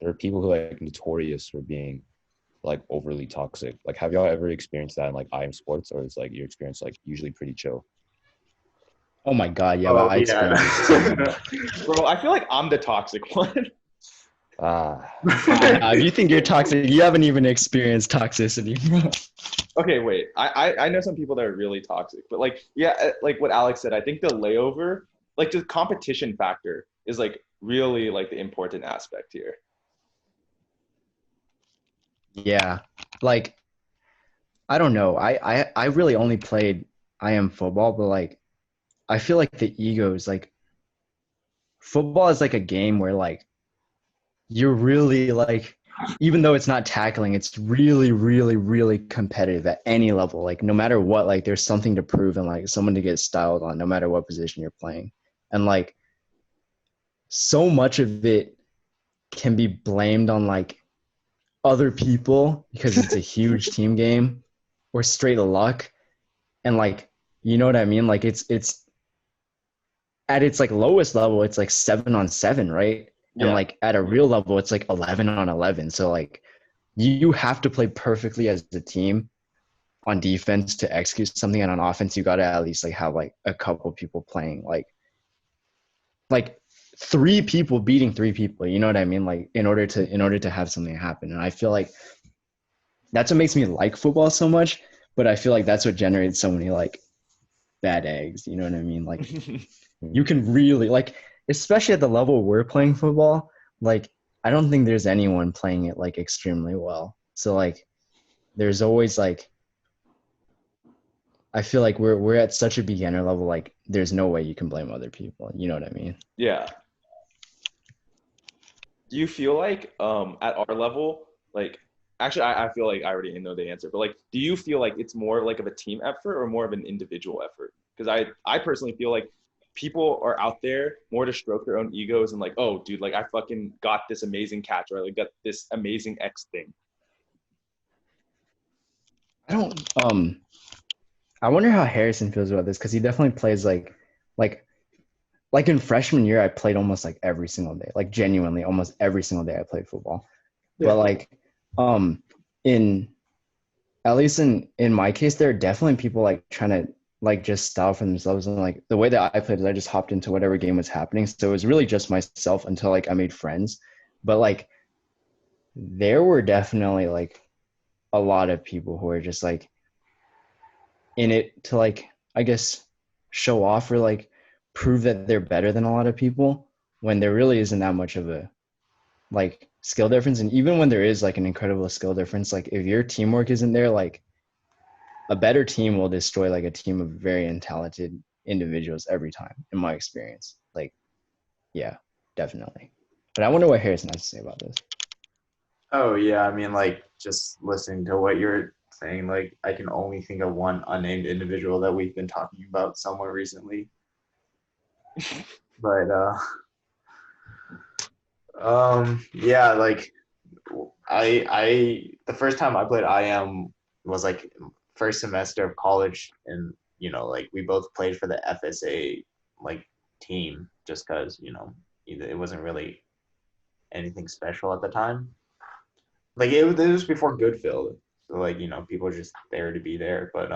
there are people who are like notorious for being like overly toxic. Like, have y'all ever experienced that in like IM sports, or is like your experience like usually pretty chill? Oh my god, yeah, oh I yeah. experienced it. Bro, I feel like I'm the toxic one. If you think you're toxic, you haven't even experienced toxicity. Okay, wait. I know some people that are really toxic, but like, yeah, like what Alex said, I think the layover, like the competition factor is like really like the important aspect here. Yeah, like I don't know. I really only played IM football, but like I feel like the egos, like football is like a game where like you're really like, even though it's not tackling, it's really, really, really competitive at any level. Like no matter what, like there's something to prove and like someone to get styled on, no matter what position you're playing. And like so much of it can be blamed on like other people because it's a huge team game or straight luck. And like, you know what I mean? Like it's at its like lowest level, it's like 7-on-7, right? And Yeah. like at a real level, it's like 11-on-11. So like you have to play perfectly as a team on defense to execute something, and on offense, you got to at least like have like a couple people playing like 3 people beating 3 people. You know what I mean? Like in order to have something happen. And I feel like that's what makes me like football so much. But I feel like that's what generates so many like bad eggs. You know what I mean? Like you can really like, especially at the level we're playing football, like I don't think there's anyone playing it like extremely well. So like there's always like, I feel like we're at such a beginner level, like there's no way you can blame other people. You know what I mean? Yeah. Do you feel like at our level, like actually I feel like I already know the answer, but like do you feel like it's more like of a team effort or more of an individual effort? Because I personally feel like people are out there more to stroke their own egos and like, oh dude, like I fucking got this amazing catch, or I like got this amazing X thing. I don't I wonder how Harrison feels about this, because he definitely plays like like in freshman year I played almost like every single day. Like genuinely almost every single day I played football. Yeah. But like in at least in my case, there are definitely people like trying to like just style for themselves. And like the way that I played is I just hopped into whatever game was happening. So it was really just myself until like I made friends. But like there were definitely like a lot of people who are just like in it to like, I guess, show off or like prove that they're better than a lot of people, when there really isn't that much of a like skill difference. And even when there is like an incredible skill difference, like if your teamwork isn't there, like a better team will destroy like a team of very talented individuals every time, in my experience. Like, yeah. definitely. But I wonder what Harrison has to say about this. Oh yeah, I mean, like just listening to what you're saying, like I can only think of one unnamed individual that we've been talking about somewhere recently. But yeah, like I the first time I played IM was like first semester of college, and like we both played for the FSA like team just because it wasn't really anything special at the time. Like it was before Goodfield, so like people were just there to be there. But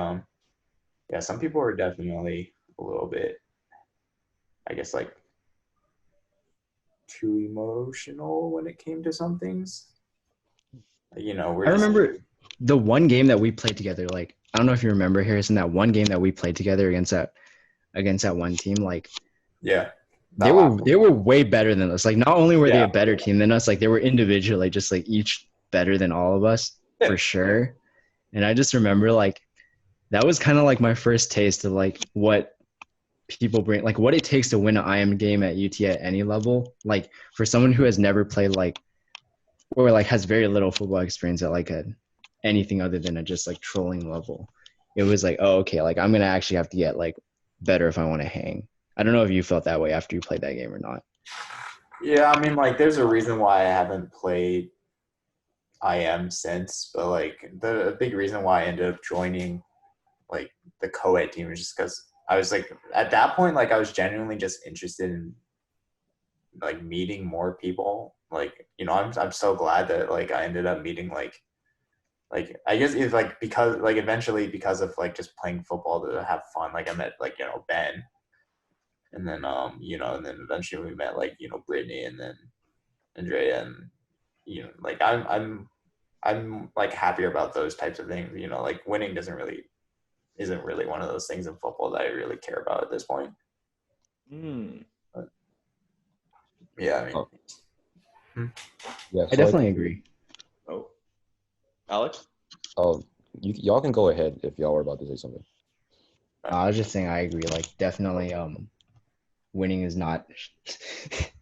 yeah, some people were definitely a little bit, I guess, like too emotional when it came to some things. We're I just remember the one game that we played together. Like, I don't know if you remember, Harrison, that one game that we played together against that one team. Like, yeah. they were way better than us. Like, not only were they Yeah. a better team than us, like they were individually just like each better than all of us for sure. And I just remember like that was kind of like my first taste of like what people bring, like what it takes to win an IM game at UT at any level. Like for someone who has never played like or like has very little football experience at like anything other than a just like trolling level. It was like, oh, okay, like I'm gonna actually have to get like better if I want to hang. I don't know if you felt that way after you played that game or not. Yeah, I mean, like, there's a reason why I haven't played IM since, but like the big reason why I ended up joining like the co-ed team was just because I was like at that point, like I was genuinely just interested in like meeting more people. Like, I'm so glad that like I ended up meeting like I guess it's like because like eventually because of like just playing football to have fun, like I met like Ben, and then and then eventually we met like Brittany, and then Andrea, and like I'm like happier about those types of things. Like winning isn't really one of those things in football that I really care about at this point. But, yeah, I mean, Yeah, I so definitely agree. Oh, Alex? y'all can go ahead if y'all were about to say something. I was just saying I agree. Like definitely, winning is not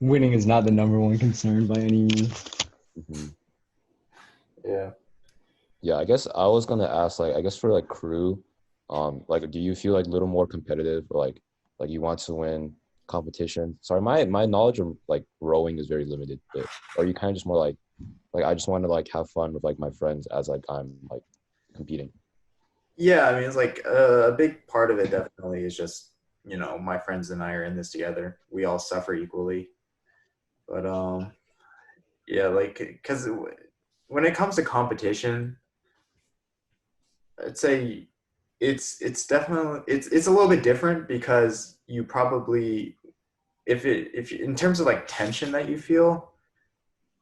winning is not the number one concern by any means. Mm-hmm. yeah. Yeah, I guess I was gonna ask, like, I guess for like crew, like, do you feel like a little more competitive, or like you want to win competition? Sorry, my knowledge of like rowing is very limited, but are you kind of just more like I just want to like have fun with like my friends as like I'm like competing? Yeah, I mean, it's like a big part of it definitely is just, my friends and I are in this together. We all suffer equally. But yeah, like because when it comes to competition, I'd say it's definitely it's a little bit different because you probably if in terms of like tension that you feel,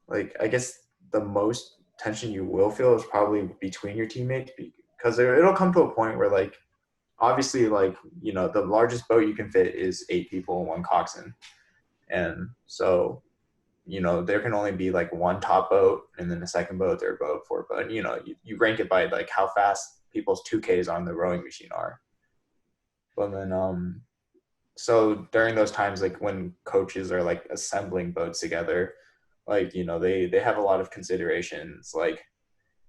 like I guess the most tension you will feel is probably between your teammates because it'll come to a point where like obviously like the largest boat you can fit is 8 people in one coxswain, and so there can only be like one top boat and then a second boat, third boat, fourth boat. You rank it by like how fast people's 2Ks on the rowing machine are. But then so during those times, like when coaches are like assembling boats together, like they have a lot of considerations. Like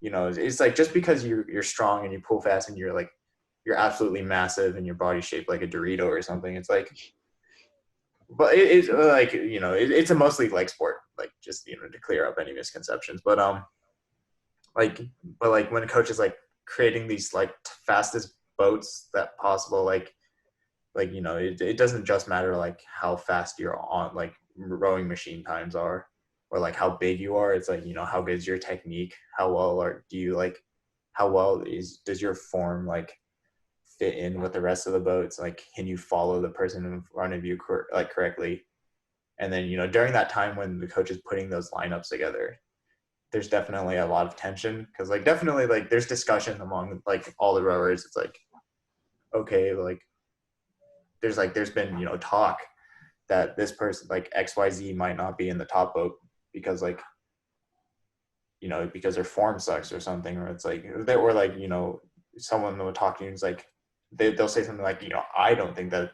it's like just because you're strong and you pull fast and you're absolutely massive and your body's shaped like a Dorito or something. It's like, but it's like it's a mostly leg sport. Like just to clear up any misconceptions. But when a coach is like creating these like fastest boats that possible, like it doesn't just matter like how fast you're on like rowing machine times are, or like how big you are. It's like how good is your technique, how well does your form like fit in with the rest of the boats, like can you follow the person in front of you correctly. And then during that time when the coach is putting those lineups together, there's definitely a lot of tension because like definitely like there's discussion among like all the rowers. It's like, okay, like there's been talk that this person like XYZ might not be in the top boat because like because their form sucks or something, or it's like or like someone will talk to you and it's like they'll say something like I don't think that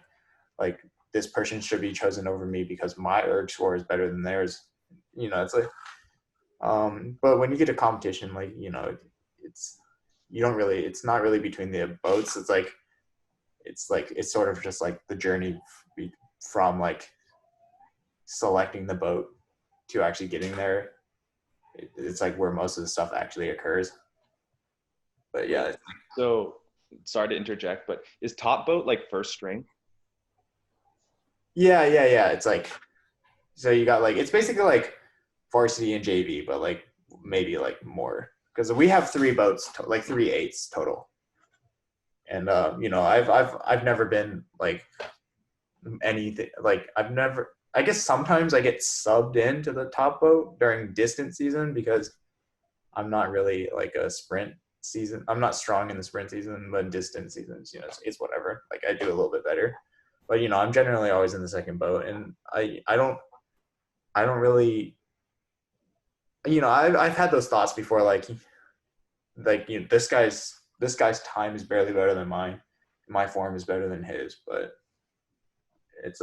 like this person should be chosen over me because my erg score is better than theirs. It's like, but when you get a competition, like, it's not really between the boats. It's sort of just like the journey from like selecting the boat to actually getting there. It's like where most of the stuff actually occurs. But yeah. So sorry to interject, but is top boat like first string? Yeah. It's like, so you got like, it's basically like varsity and JV, but like maybe like more, because we have 3 boats, like 3 eights total. And I've never been like anything, like I guess sometimes I get subbed into the top boat during distance season because I'm not really like a sprint season. I'm not strong in the sprint season, but distance seasons, it's whatever. Like I do a little bit better, but I'm generally always in the second boat, and I don't really, I've had those thoughts before, like this guy's time is barely better than mine. My form is better than his, but it's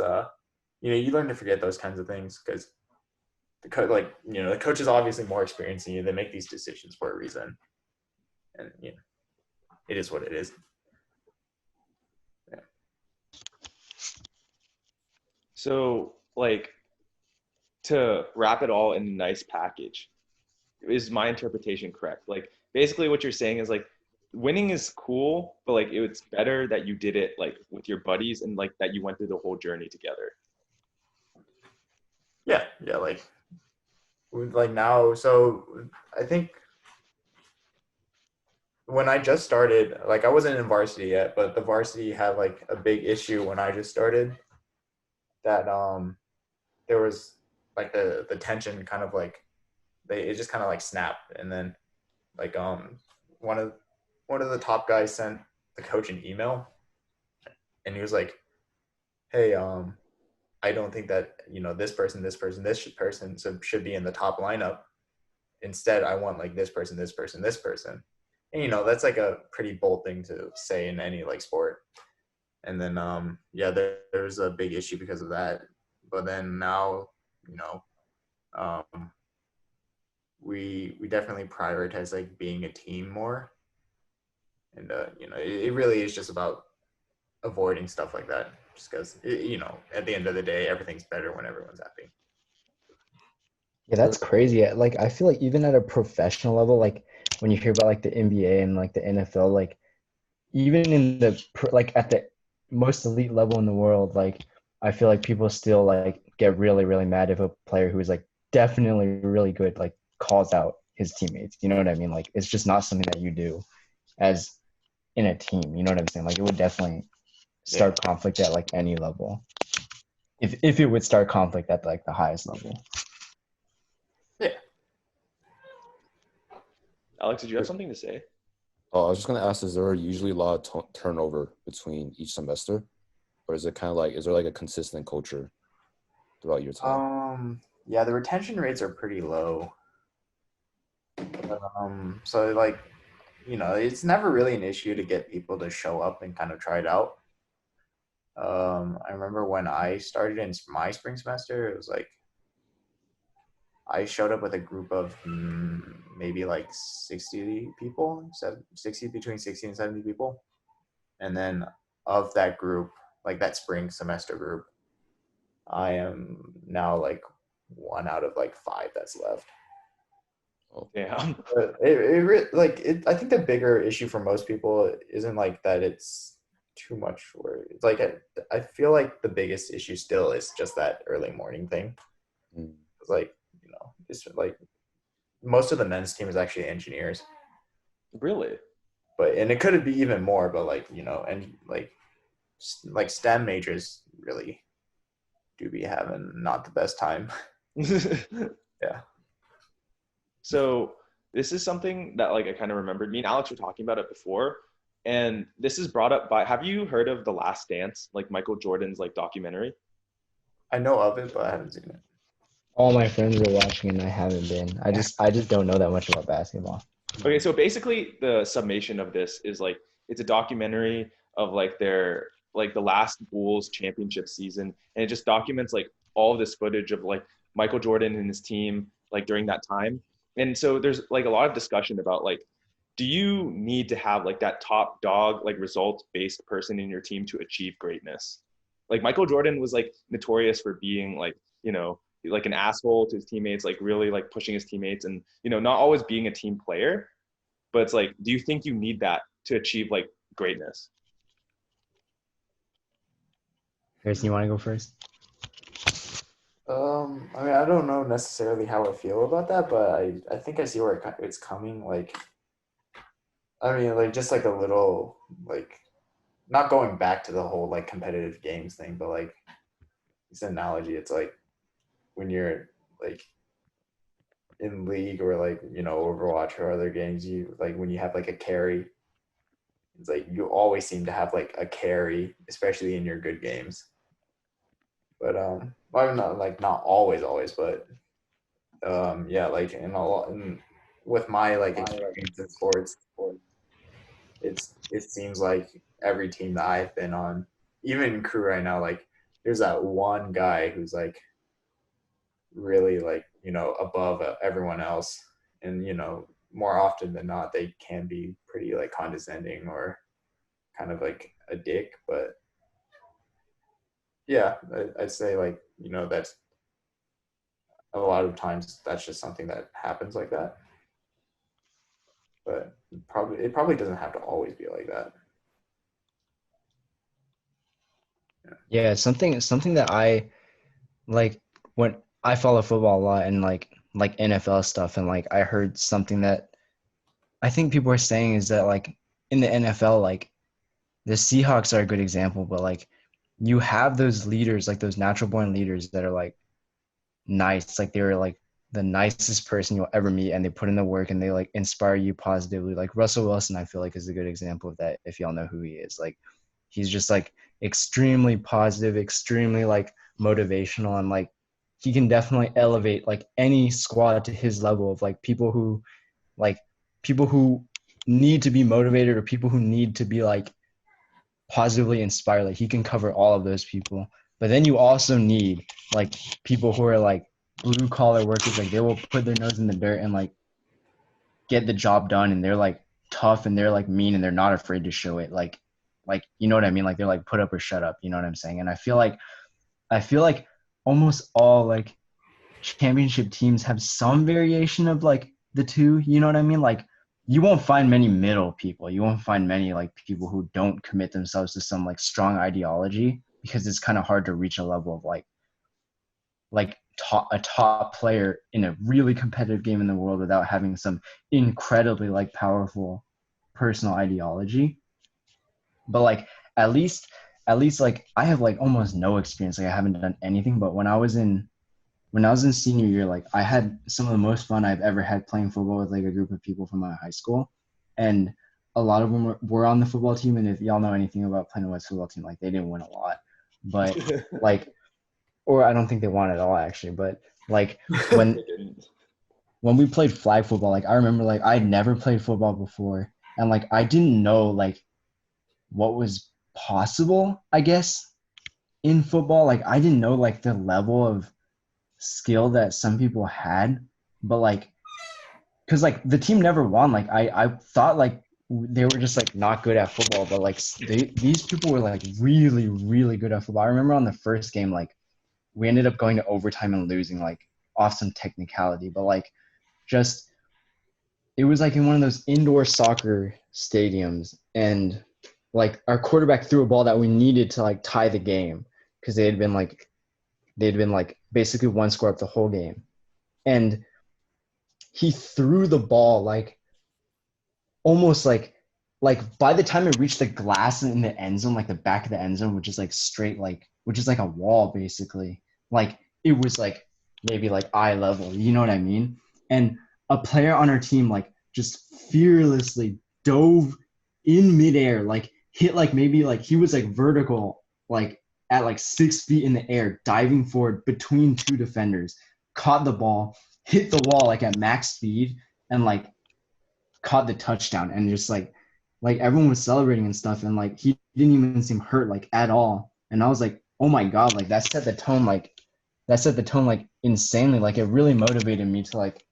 you learn to forget those kinds of things because the coach is obviously more experienced than you. They make these decisions for a reason, and it is what it is. Yeah. So like, to wrap it all in a nice package, is my interpretation correct? Like basically what you're saying is like winning is cool, but like it's better that you did it like with your buddies and like that you went through the whole journey together. Yeah, like now, so I think when I just started, like I wasn't in varsity yet, but the varsity had like a big issue when I just started, that there was like the tension kind of like it just kind of like snapped, and then like one of the top guys sent the coach an email, and he was like, hey, I don't think that this person should be in the top lineup. Instead, I want like this person, and that's like a pretty bold thing to say in any like sport. And then there's a big issue because of that. But then now we definitely prioritize like being a team more, and it really is just about avoiding stuff like that, just because at the end of the day everything's better when everyone's happy. Yeah, that's crazy. Like, I feel like even at a professional level, like when you hear about like the NBA and like the NFL, like even in the like at the most elite level in the world, like I feel like people still like get really, really mad if a player who is like definitely really good like calls out his teammates. You know what I mean? Like it's just not something that you do as in a team. You know what I'm saying? Like it would definitely start conflict at like any level. If it would start conflict at like the highest level. Yeah. Alex, did you have something to say? Oh, I was just going to ask, is there usually a lot of turnover between each semester? Or is it kind of like, is there like a consistent culture throughout your time? Yeah, the retention rates are pretty low. So like, it's never really an issue to get people to show up and kind of try it out. I remember when I started in my spring semester, it was like, I showed up with a group of maybe like 60 people, between 60 and 70 people. And then of that group, like that spring semester group, I am now like 1 out of like 5 that's left. Oh, damn. But I think the bigger issue for most people isn't like that it's too much work. It's like, I feel like the biggest issue still is just that early morning thing. It's like, it's like most of the men's team is actually engineers. Really? And it could be even more, but like, and like STEM majors really do be having not the best time. Yeah. So this is something that like I kind of remembered. Me and Alex were talking about it before, and this is brought up by, have you heard of The Last Dance, like Michael Jordan's like documentary? I know of it, but I haven't seen it. All my friends are watching and I haven't been. I just don't know that much about basketball. Okay, so basically the summation of this is like, it's a documentary of like their like the last Bulls championship season, and it just documents like all of this footage of like Michael Jordan and his team like during that time. And so there's like a lot of discussion about like, do you need to have like that top dog, like result based person in your team to achieve greatness? Like Michael Jordan was like notorious for being like, you know, like an asshole to his teammates, like really like pushing his teammates and, you know, not always being a team player. But it's like, do you think you need that to achieve like greatness? Harrison, you want to go first? I mean, I don't know necessarily how I feel about that, but I think I see where it's coming. Like, I mean, like just like a little like not going back to the whole like competitive games thing, but like it's an analogy. It's like when you're like in league or like Overwatch or other games, you like when you have like a carry. It's like you always seem to have like a carry, especially in your good games. But well, not always, but yeah, like in a lot with my like experience in sports, it seems like every team that I've been on, even in crew right now, like there's that one guy who's like really like above everyone else, and more often than not they can be pretty like condescending or kind of like a dick, but yeah, I'd say like that's a lot of times that's just something that happens like that, but it probably doesn't have to always be like that. Yeah, something that I like when I follow football a lot and like NFL stuff, and like I heard something that I think people are saying is that like in the NFL, like the Seahawks are a good example, but like you have those leaders, like those natural born leaders that are like nice, like they're like the nicest person you'll ever meet, and they put in the work and they like inspire you positively. Like Russell Wilson, I feel like is a good example of that. If y'all know who he is, like he's just like extremely positive, extremely like motivational, and like he can definitely elevate like any squad to his level of like people who need to be motivated or people who need to be like positively inspired. Like he can cover all of those people. But then you also need like people who are like blue collar workers. Like they will put their nose in the dirt and like get the job done, and they're like tough and they're like mean and they're not afraid to show it. Like you know what I mean? Like they're like put up or shut up. You know what I'm saying? And I feel like almost all like championship teams have some variation of like the two. You know what I mean? Like you won't find many middle people. You won't find many like people who don't commit themselves to some like strong ideology, because it's kind of hard to reach a level of like a top player in a really competitive game in the world without having some incredibly like powerful personal ideology. But like at least like I have like almost no experience. Like I haven't done anything. But when I was in senior year, like I had some of the most fun I've ever had playing football with like a group of people from my high school. And a lot of them were on the football team. And if y'all know anything about Plainwood West football team, like they didn't win a lot, but like, or I don't think they won at all actually. But like when we played flag football, like I remember like I'd never played football before. And like I didn't know like what was possible, I guess, in football. Like I didn't know like the level of skill that some people had, but like because like the team never won. Like I thought like they were just like not good at football, but like these people were like really really good at football. I remember on the first game, like we ended up going to overtime and losing like off some technicality, but like just it was like in one of those indoor soccer stadiums, and like our quarterback threw a ball that we needed to like tie the game, because they'd been like basically one score up the whole game. And he threw the ball like almost like by the time it reached the glass in the end zone, like the back of the end zone, which is like straight, like which is like a wall basically. Like it was like maybe like eye level, you know what I mean? And a player on our team like just fearlessly dove in midair, like hit like maybe like he was like vertical, like at like 6 feet in the air, diving forward between two defenders, caught the ball, hit the wall like at max speed, and like caught the touchdown. And just like like everyone was celebrating and stuff, and like he didn't even seem hurt like at all. And I was like, oh my god, like that set the tone like insanely. Like it really motivated me to like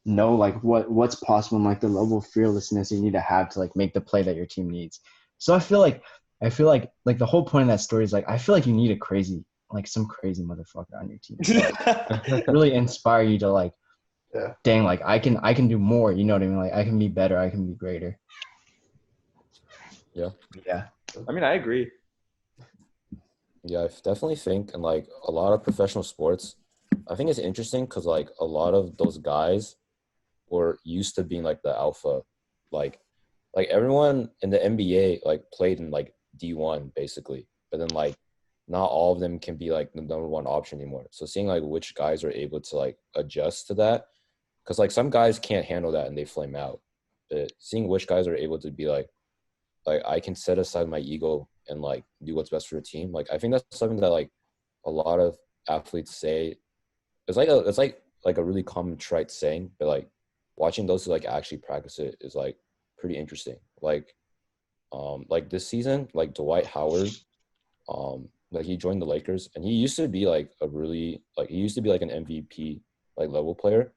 know like what's possible and like the level of fearlessness you need to have to like make the play that your team needs. So I feel like the whole point of that story is like I feel like you need a crazy like some crazy motherfucker on your team to like really inspire you to like Yeah. dang like I can do more, you know what I mean? Like I can be better, I can be greater. Yeah. Yeah. I mean, I agree. Yeah, I definitely think in like a lot of professional sports, I think it's interesting because like a lot of those guys were used to being like the alpha, like like everyone in the NBA like played in like D1 basically, but then like not all of them can be like the number one option anymore. So seeing like which guys are able to like adjust to that, because like some guys can't handle that and they flame out. But seeing which guys are able to be like I can set aside my ego and like do what's best for the team. Like I think that's something that like a lot of athletes say. It's like a really common trite saying, but like watching those who like actually practice it is like pretty interesting. Like this season, like Dwight Howard, like he joined the Lakers and he used to be like a really like he used to be like an MVP like level player,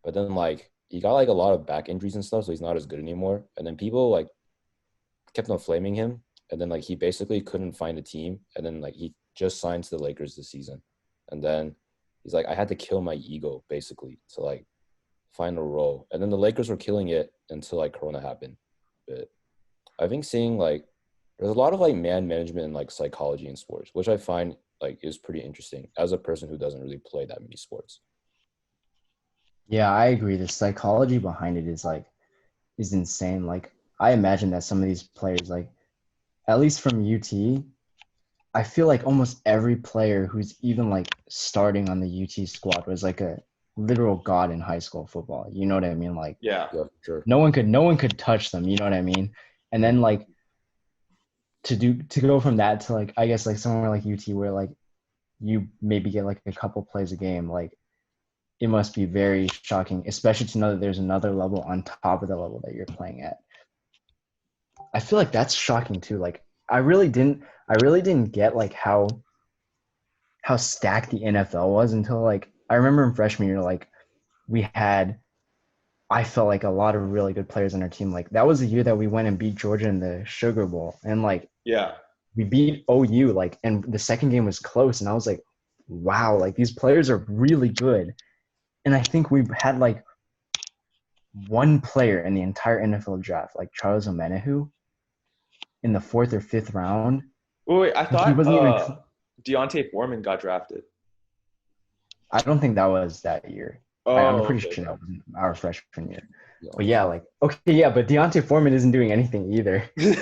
but then like he got like a lot of back injuries and stuff, so he's not as good anymore. And then people like kept on flaming him, and then like he basically couldn't find a team, and then like he just signed to the Lakers this season, and then he's like, I had to kill my ego basically to like find a role, and then the Lakers were killing it until like Corona happened. But I think seeing like there's a lot of like man management and like psychology in sports, which I find like is pretty interesting as a person who doesn't really play that many sports. Yeah, I agree. The psychology behind it is insane. Like I imagine that some of these players, like at least from UT, I feel like almost every player who's even like starting on the UT squad was like a literal god in high school football. You know what I mean? Like Yeah. Yeah, sure. no one could touch them, you know what I mean? And then like to go from that to like I guess like somewhere like UT where like you maybe get like a couple plays a game, like it must be very shocking, especially to know that there's another level on top of the level that you're playing at. I feel like that's shocking too. Like I really didn't get like how stacked the NFL was until like I remember in freshman year, like we had I felt like a lot of really good players on our team. Like that was the year that we went and beat Georgia in the Sugar Bowl, and like Yeah. we beat OU, like, and the second game was close, and I was like, wow, like these players are really good. And I think we had like one player in the entire NFL draft, like Charles Omenihu, in the fourth or fifth round. Wait, I He thought wasn't even. Deontay Foreman got drafted. I don't think that was that year. I'm Oh, pretty okay. sure that was our freshman year. Yeah, But yeah, like okay, yeah, but Deontay Foreman isn't doing anything either. yeah. He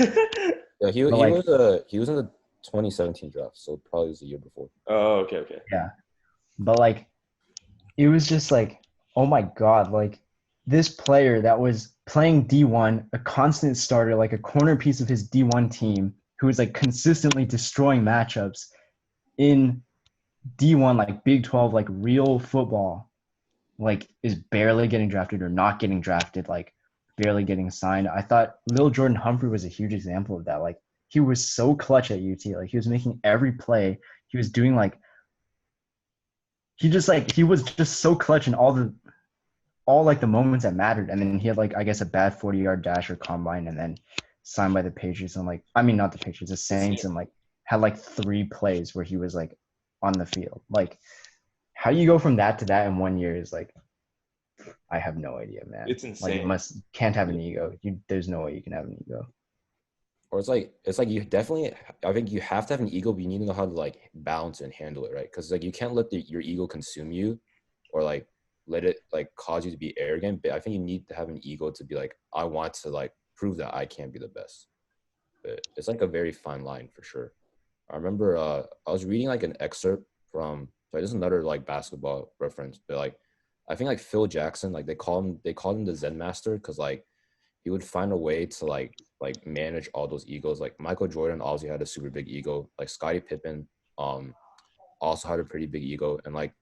But he like, was he was in the 2017 draft, so probably was the year before. Oh, okay, okay. yeah, but like, it was just like, oh my god, like this player that was playing D1, a constant starter, like a corner piece of his D1 team, who was like consistently destroying matchups in D1, like Big 12, like real football, like is barely getting drafted or not getting drafted, like barely getting signed. I thought Lil Jordan Humphrey was a huge example of that. Like he was so clutch at UT. Like he was making every play. He was doing like he was just so clutch in all like the moments that mattered. And then he had like I guess a bad 40-yard dash or combine, and then signed by the Patriots and like I mean not the Patriots, the Saints, and like had like 3 plays where he was like on the field. Like how you go from that to that in 1 year is like I have no idea, man. It's Like insane. can't have an ego. There's no way you can have an ego. Or it's like you definitely I think you have to have an ego, but you need to know how to like balance and handle it, right? Because like you can't let your ego consume you, or like let it like cause you to be arrogant. But I think you need to have an ego to be like, I want to like prove that I can be the best. But it's like a very fine line for sure. I remember I was reading like an excerpt from sorry, this is another like basketball reference, but like I think like Phil Jackson, like they called him the Zen master because like he would find a way to like manage all those egos. Like Michael Jordan obviously had a super big ego. Like Scottie Pippen um also had a pretty big ego. And like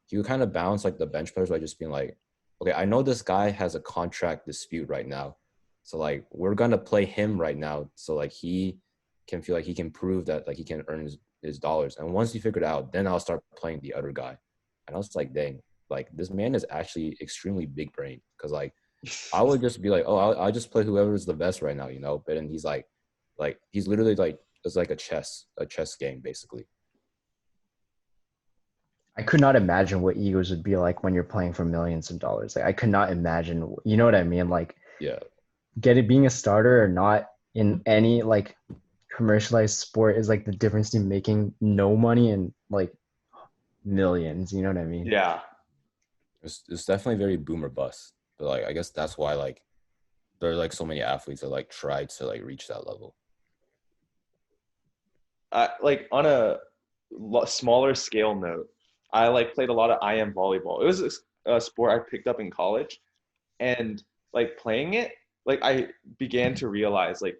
he would kind of balance like the bench players by just being like, okay, I know this guy has a contract dispute right now. So like we're gonna play him right now, so like he can feel like he can prove that like he can earn his dollars. And once he figured it out, then I'll start playing the other guy. And I was like, dang, like this man is actually extremely big brain. Because like I would just be like, oh, I'll just play whoever is the best right now, you know. But then he's like he's literally like it's like a chess game basically. I could not imagine what egos would be like when you're playing for millions of dollars. Like I could not imagine, you know what I mean? Like Yeah. being a starter or not in any like commercialized sport is like the difference in making no money and like millions. You know what I mean? Yeah. It's definitely very boomer bust. But like I guess that's why like there are like so many athletes that like try to like reach that level. Like on a smaller scale note, I like played a lot of IM volleyball. It was a sport I picked up in college, and like playing it, like I began to realize like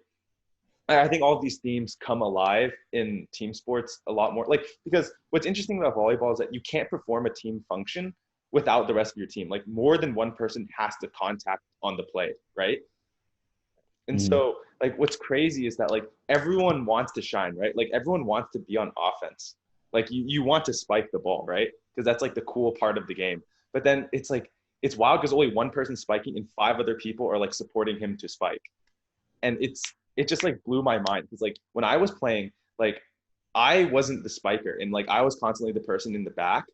I think all of these themes come alive in team sports a lot more. Like because what's interesting about volleyball is that you can't perform a team function without the rest of your team. Like more than one person has to contact on the play, right? And so like what's crazy is that like everyone wants to shine, right? Like everyone wants to be on offense. Like you want to spike the ball, right? Because that's like the cool part of the game. But then it's like it's wild because only one person's spiking and five other people are like supporting him to spike. And it just like blew my mind because like when I was playing, like I wasn't the spiker and like I was constantly the person in the back.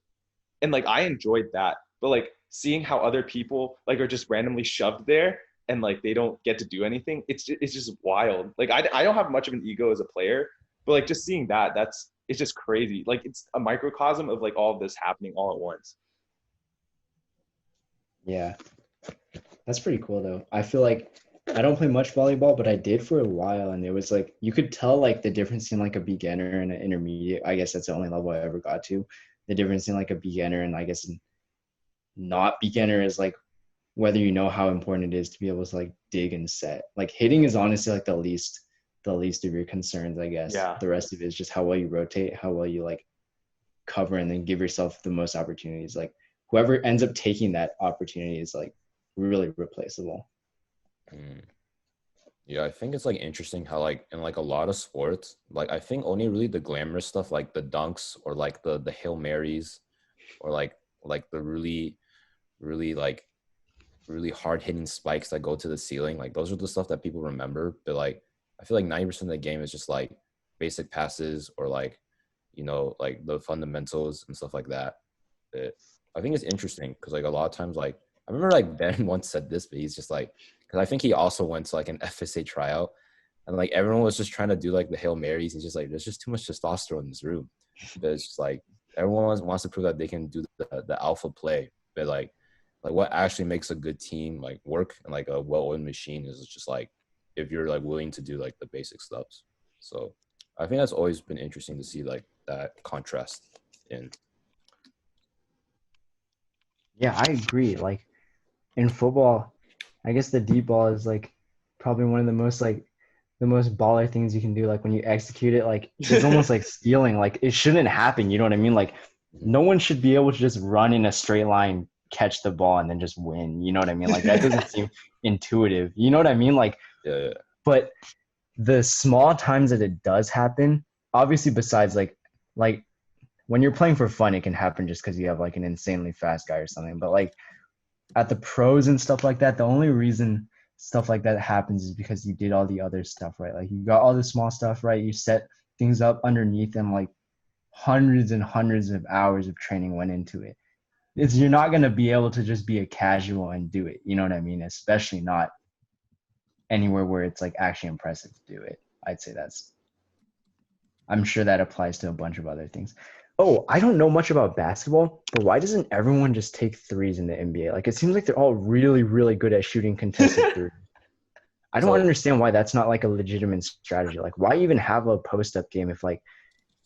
And like I enjoyed that. But like seeing how other people like are just randomly shoved there and like they don't get to do anything, it's just wild. Like I don't have much of an ego as a player, but like just seeing that's it's just crazy. Like it's a microcosm of like all of this happening all at once. Yeah, that's pretty cool though. I feel like I don't play much volleyball, but I did for a while, and it was like you could tell like the difference in like a beginner and an intermediate. I guess that's the only level I ever got to. The difference in like a beginner and I guess not beginner is like whether you know how important it is to be able to like dig and set. Like hitting is honestly like the least of your concerns, I guess. Yeah. The rest of it is just how well you rotate, how well you like cover and then give yourself the most opportunities. Like whoever ends up taking that opportunity is like really replaceable. Mm. Yeah, I think it's like interesting how like in like a lot of sports, like I think only really the glamorous stuff like the dunks or like the Hail Marys or like the really like really hard hitting spikes that go to the ceiling, like those are the stuff that people remember. But like I feel like 90% of the game is just like basic passes or like, you know, like the fundamentals and stuff like that. But I think it's interesting because like a lot of times like I remember like Ben once said this, but he's just like because I think he also went to like an FSA tryout and like everyone was just trying to do like the Hail Marys. He's just like there's just too much testosterone in this room. But it's just like everyone wants to prove that they can do the alpha play. But like what actually makes a good team like work and like a well-oiled machine is just like if you're like willing to do like the basic stuffs. So I think that's always been interesting to see like that contrast in. Yeah, I agree. Like in football, I guess the deep ball is like probably one of the most baller things you can do. Like when you execute it, like it's almost like stealing. Like it shouldn't happen. You know what I mean? Like no one should be able to just run in a straight line, catch the ball, and then just win. You know what I mean? Like that doesn't seem intuitive. You know what I mean? Like, Yeah. but the small times that it does happen, obviously besides like when you're playing for fun, it can happen just because you have like an insanely fast guy or something. But like at the pros and stuff like that, the only reason stuff like that happens is because you did all the other stuff right. Like you got all the small stuff right. You set things up underneath them. Like hundreds and hundreds of hours of training went into it. You're not going to be able to just be a casual and do it. You know what I mean? Especially not anywhere where it's like actually impressive to do it. I'd say I'm sure that applies to a bunch of other things. Oh, I don't know much about basketball, but why doesn't everyone just take threes in the NBA? Like it seems like they're all really, really good at shooting contested threes. I don't understand why that's not like a legitimate strategy. Like why even have a post-up game if like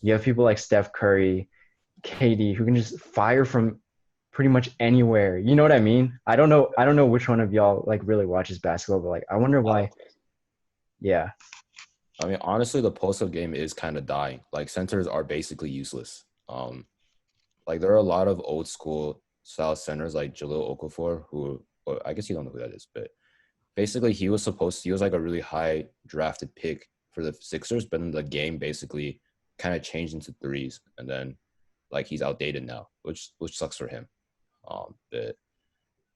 you have people like Steph Curry, KD who can just fire from pretty much anywhere. You know what I mean? I don't know which one of y'all like really watches basketball, but like I wonder why. Yeah. I mean, honestly, the post-up game is kind of dying. Like centers are basically useless. Like there are a lot of old school style centers like Jaleel Okafor, who well, I guess you don't know who that is, but basically he was like a really high drafted pick for the Sixers, but then the game basically kind of changed into threes, and then like he's outdated now, which sucks for him. But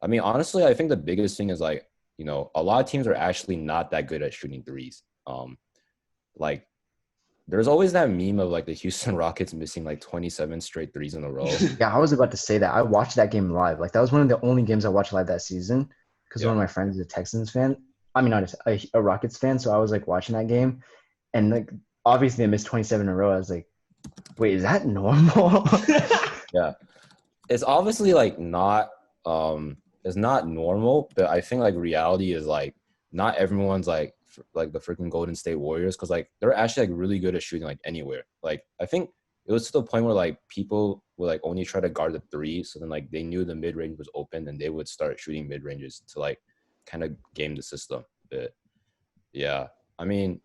I mean, honestly, I think the biggest thing is like, you know, a lot of teams are actually not that good at shooting threes. Like there's always that meme of like the Houston Rockets missing like 27 straight threes in a row. Yeah, I was about to say that. I watched that game live. Like that was one of the only games I watched live that season because one of my friends is a Texans fan. I mean, not a Rockets fan. So I was like watching that game, and like obviously they missed 27 in a row. I was like, wait, is that normal? Yeah, it's obviously like not it's not normal, but I think like reality is like not everyone's like the freaking Golden State Warriors, because like they're actually like really good at shooting like anywhere. Like I think it was to the point where like people would like only try to guard the three, so then like they knew the mid range was open and they would start shooting mid ranges to like kind of game the system. But yeah, I mean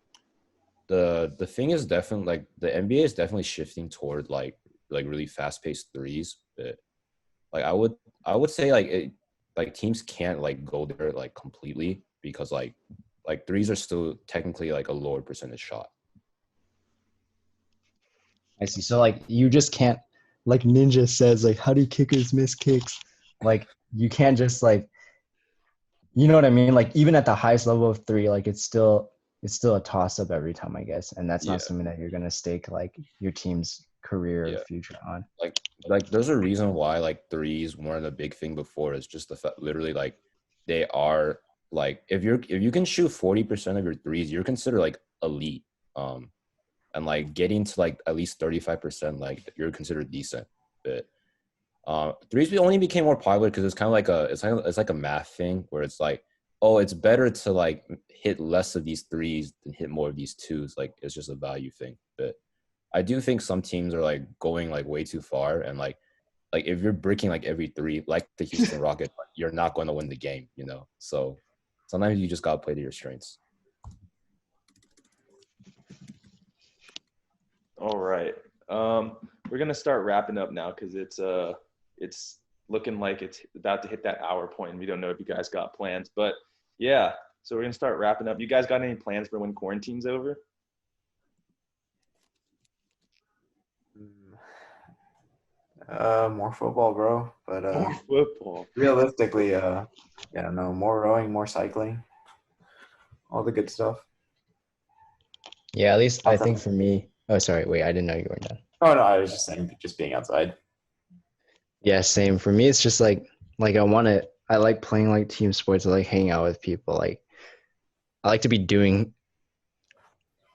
the thing is definitely like the NBA is definitely shifting toward like really fast paced threes. But like I would say like teams can't like go there like completely, because like threes are still technically like a lower percentage shot. I see. So like you just can't, like Ninja says, like how do kickers miss kicks? Like you can't just like, you know what I mean? Like even at the highest level of three, like it's still a toss up every time, I guess. And that's not something that you're gonna stake like your team's career or future on. Like there's a reason why like threes weren't a big thing before. It's just the fact literally like they are like if you can shoot 40% of your threes, you're considered like elite. And like getting to like at least 35%, like you're considered decent. But threes only became more popular because it's kind of like it's like a math thing where it's like, oh, it's better to like hit less of these threes than hit more of these twos. Like it's just a value thing. But I do think some teams are like going like way too far, and like if you're breaking like every three, like the Houston Rockets, you're not going to win the game, you know. So sometimes you just gotta play to your strengths. All right. We're gonna start wrapping up now because it's looking like it's about to hit that hour point, and we don't know if you guys got plans. But yeah, so we're gonna start wrapping up. You guys got any plans for when quarantine's over? More football, bro. But More football. realistically, yeah, no, more rowing, more cycling, all the good stuff. Yeah, at least I think for me. Oh, sorry. Wait, I didn't know you were done. Oh no, I was just saying, just being outside. Yeah, same. For me, it's just like I like playing like team sports. I like hanging out with people. Like I like to be doing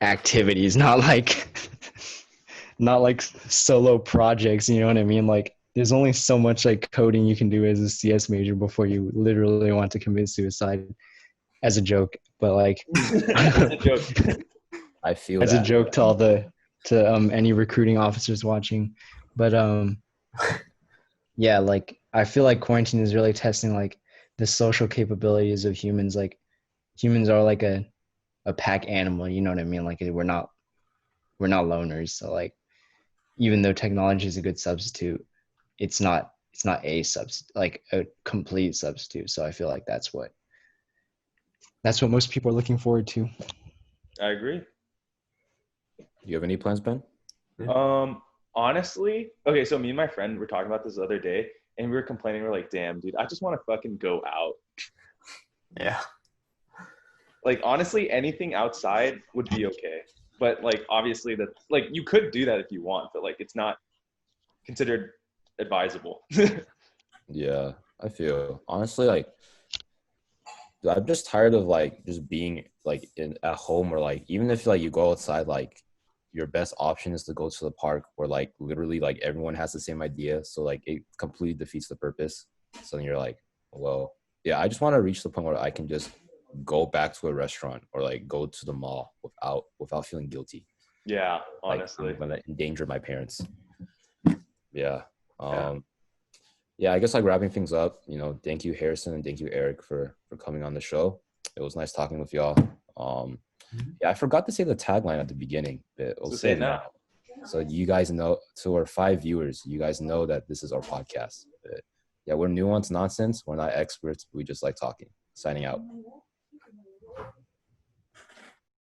activities, not like solo projects. You know what I mean? Like there's only so much like coding you can do as a CS major before you literally want to commit suicide, as a joke. But like, As a joke. I feel as a joke to any recruiting officers watching. But yeah, like I feel like quarantine is really testing like the social capabilities of humans. Like humans are like a pack animal, you know what I mean? Like we're not loners. So like even though technology is a good substitute, it's not like a complete substitute. So I feel like that's what most people are looking forward to. I agree. Do you have any plans, Ben? Honestly, okay, so me and my friend were talking about this the other day, and we were complaining. We're like, damn, dude, I just want to fucking go out. Yeah. Like, honestly, anything outside would be okay. But, like, obviously, that like you could do that if you want, but, like, it's not considered advisable. Yeah, I feel honestly like I'm just tired of like just being like at home, or like even if like you go outside, like your best option is to go to the park where like literally like everyone has the same idea, so like it completely defeats the purpose. So then you're like, well, yeah, I just want to reach the point where I can just go back to a restaurant or like go to the mall without feeling guilty. Yeah, honestly. Like, I'm gonna endanger my parents. Yeah. Yeah, I guess like wrapping things up, you know, thank you Harrison and thank you Eric for coming on the show. It was nice talking with y'all. Yeah, I forgot to say the tagline at the beginning, but we'll say it now. So you guys know, to our 5 viewers, you guys know that this is our podcast. But yeah, we're Nuanced Nonsense. We're not experts. We just like talking. Signing out.